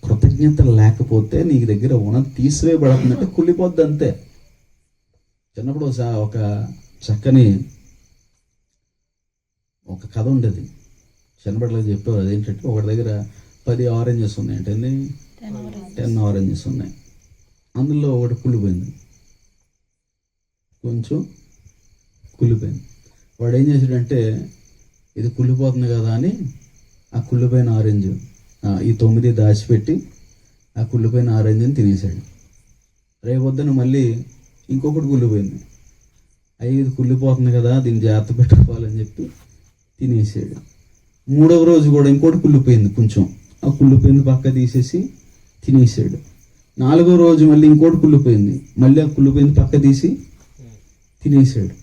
కృతజ్ఞత లేకపోతే నీకు దగ్గర ఉన్నది తీసివేయబడుతుందంటే కుళ్ళిపోద్ది అంతే. చిన్నప్పుడు ఒక చక్కని ఒక కథ ఉండేది, చిన్నప్పటిలో చెప్పేవారు. అదేంటంటే ఒకటి దగ్గర 10 ఆరెంజెస్ ఉన్నాయి అంటే 10 ఆరెంజెస్ ఉన్నాయి. అందులో ఒకటి కుళ్ళిపోయింది, కొంచెం కుళ్ళిపోయింది. వాడు ఏం చేశాడంటే ఇది కుళ్ళిపోతుంది కదా అని ఆ కుళ్ళిపోయిన ఆరెంజ్ ఈ 9 దాచిపెట్టి ఆ కుళ్ళిపోయిన ఆరెంజ్ని తినేసాడు. రేపొద్దున మళ్ళీ ఇంకొకటి కుళ్ళిపోయింది. ఇది కుళ్ళిపోతుంది కదా, దీన్ని జాగ్రత్త పెట్టుకోవాలని చెప్పి తినేసాడు. 3వ రోజు కూడా ఇంకోటి కుళ్ళిపోయింది కొంచెం, ఆ కుళ్ళిపోయింది పక్క తీసేసి తినేసాడు. 4వ రోజు మళ్ళీ ఇంకోటి కుళ్ళిపోయింది, మళ్ళీ ఆ కుళ్ళిపోయింది పక్క తీసి తినేసాడు.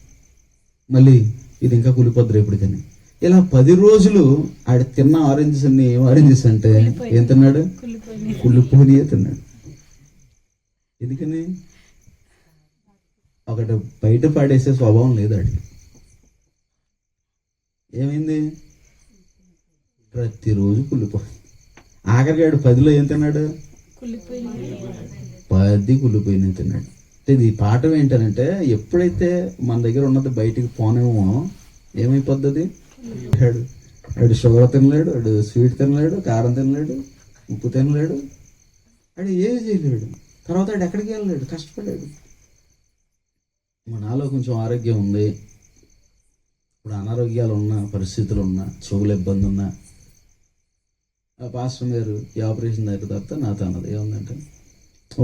మళ్ళీ ఇది ఇంకా కుళ్ళిపోద్ది రేపటికని. ఇలా 10 రోజులు ఆడ తిన్న ఆరెంజెస్ అన్ని ఏం ఆరెంజెస్ అంటే ఏం తిన్నాడు? కుళ్ళిపోనియే తిన్నాడు. ఎందుకని? ఒకటి బయట పాడేసే స్వభావం లేదు ఆడికి. ఏమైంది? ప్రతిరోజు కుళ్ళిపోయి ఆఖరిగాడు 10లో ఏం తిన్నాడు? 10 కుళ్ళిపోయినవి తిన్నాడు. ఇది పాఠం ఏంటంటే ఎప్పుడైతే మన దగ్గర ఉన్నది బయటికి పోనేమో ఏమైపోద్ది? వాడు షుగర్ తినలేడు, వాడు స్వీట్ తినలేడు, కారం తినలేడు, ఉప్పు తినలేడు, వాడు ఏమి చేయలేడు. తర్వాత వాడు ఎక్కడికి వెళ్ళలేడు, కష్టపడాడు. నాలో కొంచెం ఆరోగ్యం ఉంది, ఇప్పుడు అనారోగ్యాలు ఉన్న పరిస్థితులు ఉన్నా, చెవుల ఇబ్బంది ఉన్నా, ఆ పాస్టర్ గారు ఈ ఆపరేషన్ అయిన తర్వాత నాతో అన్నది ఏముందంటే,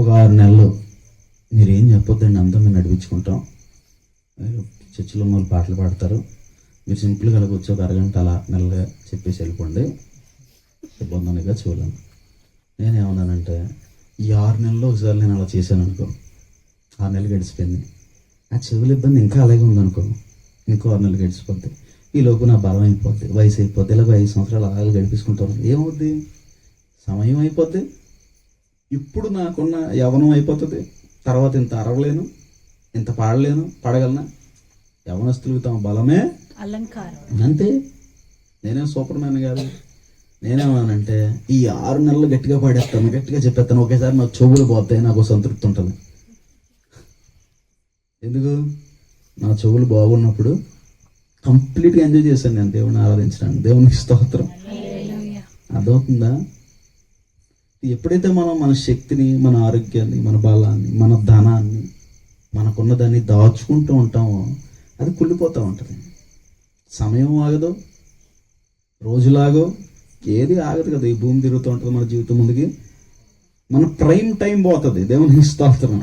ఒక 6 నెలలు మీరేం చెప్పొద్దండి, అంతా మేము నడిపించుకుంటాం, చర్చిలో ఉన్న వాళ్ళు పాటలు పాడతారు, మీరు సింపుల్గా అలా వచ్చి ఒక అరగంట అలా మెల్లగా చెప్పేసి వెళ్ళిపోండి, ఇబ్బందిగా చూడలేను. నేనేమన్నానంటే, ఈ 6 నెలల్లో ఒకసారి నేను అలా చేశాను అనుకో, 6 నెలలు గడిచిపోయింది, ఆ చెవుల ఇబ్బంది ఇంకా అలాగే ఉందనుకో, ఇంకో 6 నెలలు గడిచిపోద్ది, ఈలోపు నా బలం అయిపోద్ది, వయసు అయిపోద్ది, ఇలాగ 5 సంవత్సరాలు అలాగే గడిపించుకుంటాను. ఏమవుద్ది? సమయం అయిపోద్ది, ఇప్పుడు నాకున్న యవనం అయిపోతుంది, తర్వాత ఇంత అరవలేను, ఇంత పాడలేను, పాడగలనా? యవనస్తులకు తమ బలమే అలంకారం. అంతే. నేనేం సూపర్ మ్యాన్ కాదు. నేనేమన్నానంటే, ఈ 6 నెలలు గట్టిగా పాడేస్తాను, గట్టిగా చెప్పేస్తాను, ఒకేసారి నాకు చెవులు పోతాయి, నాకు సంతృప్తి ఉంటుంది. ఎందుకు? నా చెవులు బాగున్నప్పుడు కంప్లీట్గా ఎంజాయ్ చేశాను నేను దేవుని ఆరాధించడానికి. దేవునికి స్తోత్రం. అర్థమవుతుందా? ఎప్పుడైతే మనం మన శక్తిని, మన ఆరోగ్యాన్ని, మన బలాన్ని, మన ధనాన్ని, మనకున్న దాన్ని దాచుకుంటూ ఉంటామో అది కుళ్ళిపోతూ ఉంటుంది. సమయం ఆగదు, రోజులాగో ఏది ఆగదు కదా. ఈ భూమి తిరుగుతూ ఉంటుంది మన జీవితం ముందుకి. మన ప్రైమ్ టైం పోతుంది. దేవునికి స్తోత్రం.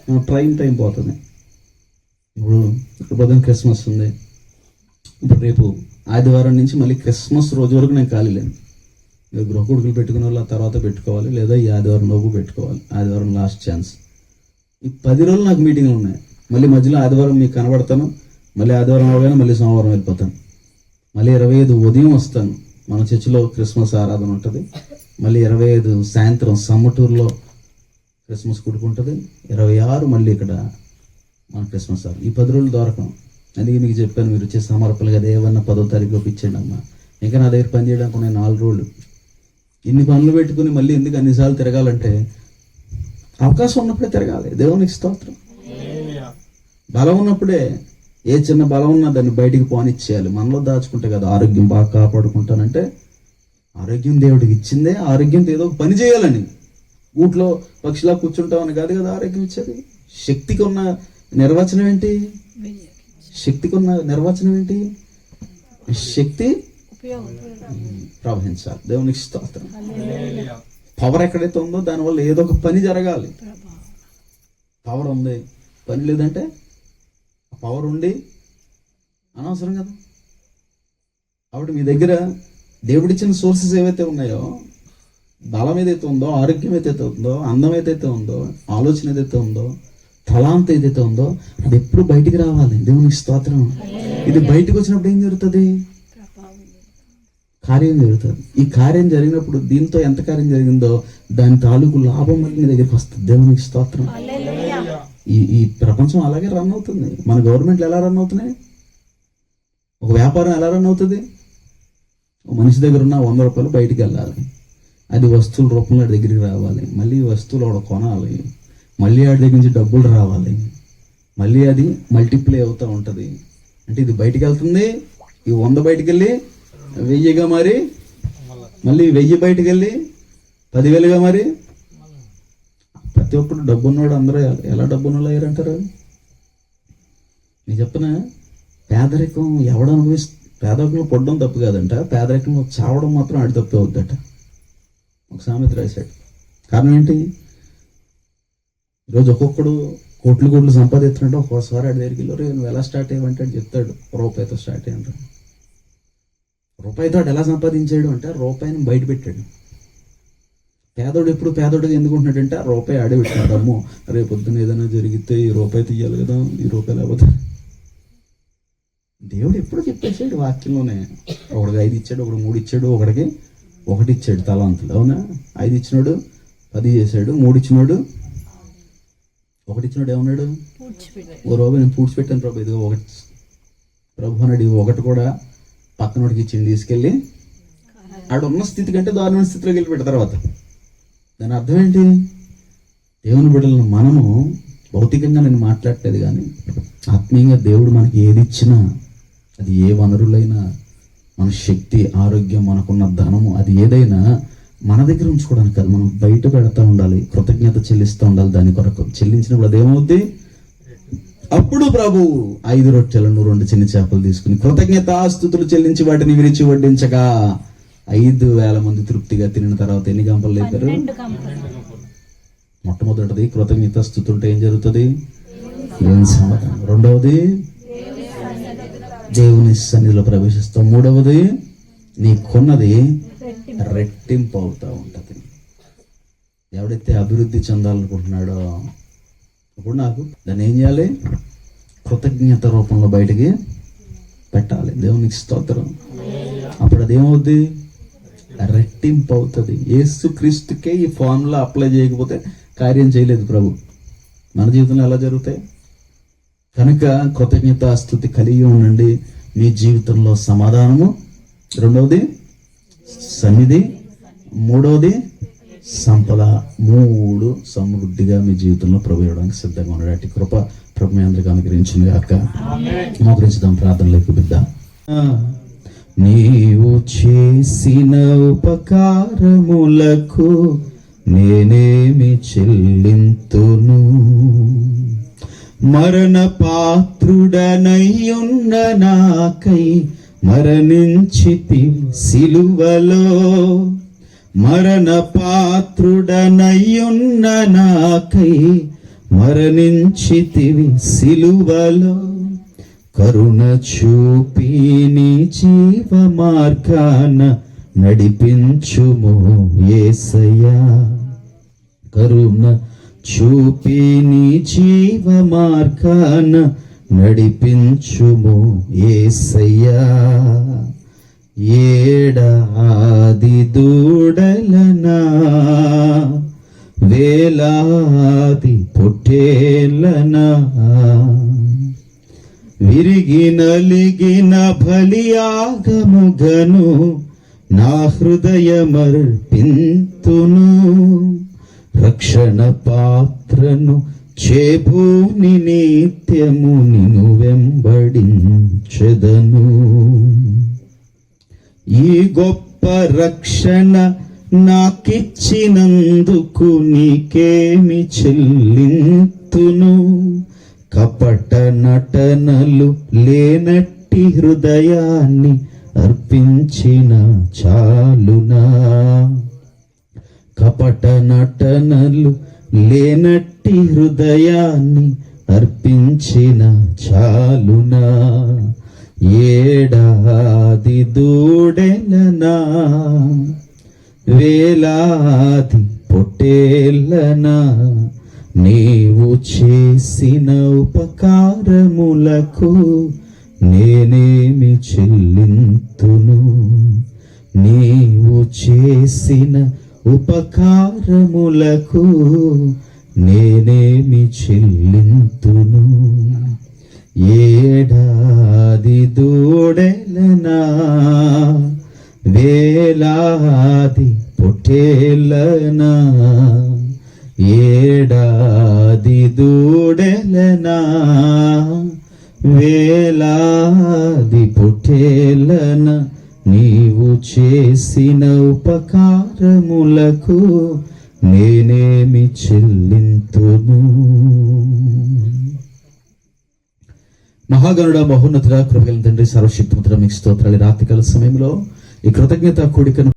మన ప్రైమ్ టైం పోతుంది. ఇప్పుడు పొద్దున్న క్రిస్మస్ ఉంది. ఇప్పుడు రేపు ఆదివారం నుంచి మళ్ళీ క్రిస్మస్ రోజు వరకు నేను ఖాళీ లేను. మీరు గృహ కొడుకులు పెట్టుకునే వాళ్ళు ఆ తర్వాత పెట్టుకోవాలి, లేదా ఈ ఆదివారం లోపు పెట్టుకోవాలి. ఆదివారం లాస్ట్ ఛాన్స్. ఈ 10 రోజులు నాకు మీటింగ్లు ఉన్నాయి. మళ్ళీ మధ్యలో ఆదివారం మీకు కనబడతాను, మళ్ళీ ఆదివారం అవగానే మళ్ళీ సోమవారం వెళ్ళిపోతాను. మళ్ళీ 25 ఉదయం వస్తాను, మన చర్చిలో క్రిస్మస్ ఆరాధన ఉంటుంది. మళ్ళీ 25 సాయంత్రం సమ్మటూరులో క్రిస్మస్ కుడుకుంటుంది. 26 మళ్ళీ ఇక్కడ మన క్రిస్మస్ ఆరు. ఈ 10 రోజులు దొరకం. అందుకే మీకు చెప్పాను, మీరు వచ్చే సమర్పణలు కదా ఏమన్నా 10వ తారీఖులోకి ఇచ్చేయండి అమ్మా. ఇంకా నా దగ్గర పని చేయడానికి ఉన్నాయి 4 రోజులు. ఇన్ని పనులు పెట్టుకుని మళ్ళీ ఎందుకు అన్నిసార్లు తిరగాలంటే, అవకాశం ఉన్నప్పుడే తిరగాలి. దేవునికి స్తోత్రం. బలం ఉన్నప్పుడే, ఏ చిన్న బలం ఉన్నా దాన్ని బయటికి పోనిచ్చేయాలి. మనలో దాచుకుంటే కదా ఆరోగ్యం బాగా కాపాడుకుంటానంటే, ఆరోగ్యం దేవుడికి ఇచ్చిందే, ఆరోగ్యంతో ఏదో ఒక పని చేయాలని. గూట్లో పక్షిలా కూర్చుంటామని కాదు కదా ఆరోగ్యం ఇచ్చేది. శక్తికి ఉన్న నిర్వచనం ఏంటి? శక్తికి ఉన్న నిర్వచనం ఏంటి? శక్తి ప్రవహించాలి. దేవునికి స్తోత్రం. పవర్ ఎక్కడైతే ఉందో దానివల్ల ఏదో ఒక పని జరగాలి. పవర్ ఉంది, పని లేదంటే పవర్ ఉండి అనవసరం కదా. కాబట్టి మీ దగ్గర దేవుడిచ్చిన సోర్సెస్ ఏవైతే ఉన్నాయో, బలం ఏదైతే ఉందో, ఆరోగ్యం ఏదైతే ఉందో, అందం ఏదైతే ఉందో, ఆలోచన ఏదైతే ఉందో, తలాంత ఏదైతే ఉందో అది ఎప్పుడు బయటికి రావాలి. దేవునికి స్తోత్రం. ఇది బయటకు వచ్చినప్పుడు ఏం జరుగుతుంది? కార్యం జరుగుతుంది. ఈ కార్యం జరిగినప్పుడు దీంతో ఎంత కార్యం జరిగిందో దాని తాలూకు లాభం మళ్ళీ మీ దగ్గరికి వస్తుంది. దేవునికి స్తోత్రం. ఈ ప్రపంచం అలాగే రన్ అవుతుంది. మన గవర్నమెంట్లు ఎలా రన్ అవుతున్నాయి? ఒక వ్యాపారం ఎలా రన్ అవుతుంది? ఒక మనిషి దగ్గర ఉన్న 100 రూపాయలు బయటికి వెళ్ళాలి, అది వస్తువుల రూపంలో దగ్గరికి రావాలి, మళ్ళీ వస్తువులు ఆడ కొనాలి, మళ్ళీ ఆడి దగ్గర నుంచి డబ్బులు రావాలి, మళ్ళీ అది మల్టిప్లై అవుతూ ఉంటుంది. అంటే ఇది బయటికి వెళ్తుంది, ఈ 100 బయటికి వెళ్ళి 1000గా మరి, మళ్ళీ 1000 బయటికి వెళ్ళి 10,000గా మరి. ప్రతి ఒక్కరు డబ్బు ఉన్నవాడు అందరూ ఎలా డబ్బు ఉన్నోళ్ళు అయ్యారంటారు? నేను చెప్పిన పేదరికం ఎవడు పేదరికంలో పడడం తప్పు కాదంట, పేదరికంలో చావడం మాత్రం ఆడి తప్పు అవుద్దట. ఒక సామెత రాశాడు. కారణం ఏంటి? ఈరోజు ఒక్కొక్కడు కోట్లు సంపాదిస్తున్నాడు. ఒక్కోసారి ఆడి దగ్గరికి వెళ్ళి నువ్వు ఎలా స్టార్ట్ అయ్యమంటే చెప్తాడు, రూపాయితో స్టార్ట్ అయ్యంటాడు. రూపాయితో ఎలా సంపాదించాడు అంటే రూపాయిని బయట పెట్టాడు. పేదోడు ఎప్పుడు పేదోడుగా ఎందుకు ఉంటున్నాడంటే ఆ రూపాయి ఆడే పెట్టాడు. అమ్మో రేపు పొద్దున ఏదైనా జరిగితే ఈ రూపాయి తీయాలి కదా, ఈ రూపాయి లేకపోతే. దేవుడు ఎప్పుడు చెప్పేసాడు వాక్యంలోనే. ఒకడికి 5 ఇచ్చాడు, ఒకడు 3 ఇచ్చాడు, ఒకడికి 1 ఇచ్చాడు తలాంతులు. అవునా? 5 ఇచ్చినాడు 10 చేశాడు, 3 ఇచ్చినాడు 1 ఇచ్చినాడు ఏమన్నాడు? ఓ రూపాయి నేను పూడ్చిపెట్టాను ప్రభు, ఇదిగో 1 ప్రభు అన్నాడు. 1 కూడా పక్కనోడికి ఇచ్చింది తీసుకెళ్ళి ఆడున్న స్థితి కంటే దారుణ స్థితిలోకి వెళ్ళిపెట్టిన తర్వాత. దాని అర్థం ఏంటి? దేవుని బిడ్డలను మనము భౌతికంగా నేను మాట్లాడలేదు, కానీ ఆత్మీయంగా దేవుడు మనకి ఏది ఇచ్చినా, అది ఏ వనరులైనా, మన శక్తి, ఆరోగ్యం, మనకున్న ధనము, అది ఏదైనా మన దగ్గర ఉంచుకోవడానికి కాదు, మనం బయట పెడతా ఉండాలి, కృతజ్ఞత చెల్లిస్తూ ఉండాలి. దాని కొరకు చెల్లించినప్పుడు అదేమవుద్ది? అప్పుడు ప్రభు 5 రొట్టెలను 2 చిన్న చేపలు తీసుకుని కృతజ్ఞతాస్తుతులు చెల్లించి వాటిని విరిచి వడ్డించగా 5,000 మంది తృప్తిగా తినిన తర్వాత ఎన్ని గంపలు లేపారు? మొట్టమొదటిది కృతజ్ఞతాస్తుతుంటే ఏం జరుగుతుంది? దేవుని సమాధానం. రెండవది దేవుని సన్నిధిలో ప్రవేశిస్తాం. మూడవది నీ కొన్నది రెట్టింపు అవుతా ఉంటుంది. ఎవడైతే అభివృద్ధి చెందాలనుకుంటున్నాడో ఇప్పుడు నాకు దాన్ని ఏం చేయాలి? కృతజ్ఞత రూపంలో బయటికి పెట్టాలి. దేవునికి స్తోత్రం. అప్పుడు అదేమవుద్ది? రెట్టింపు అవుతుంది. యేసుక్రీస్తుకే ఈ ఫార్ములా అప్లై చేయకపోతే కార్యం చేయలేదు ప్రభు. మన జీవితంలో ఎలా జరుగుతాయి? కనుక కృతజ్ఞతాస్తుతి కలిగి ఉండండి. మీ జీవితంలో సమాధానము, రెండవది సన్నిధి, మూడవది సంపద, 3 సమృద్ధిగా మీ జీవితంలో ప్రభు ఇవ్వడానికి సిద్ధంగా ఉండడానికి కృప ప్రభు మీ అందరికీ అనుగ్రహించును గాక. మోకరించుదాం, ప్రార్థనలోకి బిద్దాం. నీవు చేసిన ఉపకారములకు నేనేమి చెల్లింతును? మరణ పాత్రుడనయ్యున్న నాకై మరణించితి సిలువలో. మరణ పాత్రుడనయ్యున్న నాకై మరణించితివి సిలువలో. కరుణ చూపి నీ జీవ మార్గాన నడిపించుము యేసయ్యా. కరుణ చూపి నీ జీవ మార్గాన నడిపించుము యేసయ్యా. ఏడాది దూడలనా వేలాది పొట్టేలనా విరిగి నలిగిన బలియాగముగను నా హృదయమర్పింతును. రక్షణ పాత్రను చేబూని నిత్యము నిన్ను వెంబడించెదను. ఈ గొప్ప రక్షణ నాకిచ్చినందుకు నీకేమి చెల్లింతును? కపట నటనలు లేనట్టి హృదయాన్ని అర్పించిన చాలునా? కపట నటనలు లేనట్టి హృదయాన్ని అర్పించిన చాలునా? ఏడాది దూడెలనా వేలాది పొట్టేలనా నీవు చేసిన ఉపకారములకు నేనేమి చెల్లింతును? నీవు చేసిన ఉపకారములకు నేనేమి చెల్లింతును? ఏడాది దూడెలనా వేలాది పొట్టేలనా ఏడాది దూడెలనా వేలాది పొట్టేలనా నీవు చేసిన ఉపకారములకు నేనేమి చెల్లింతును? మహాగణుడ మహోన్నతుడ కృపగల తండ్రి సర్వశక్తిమంతుడ మీకు స్తోత్రాలు. రాత్రికాల సమయంలో ఈ కృతజ్ఞత కూడికను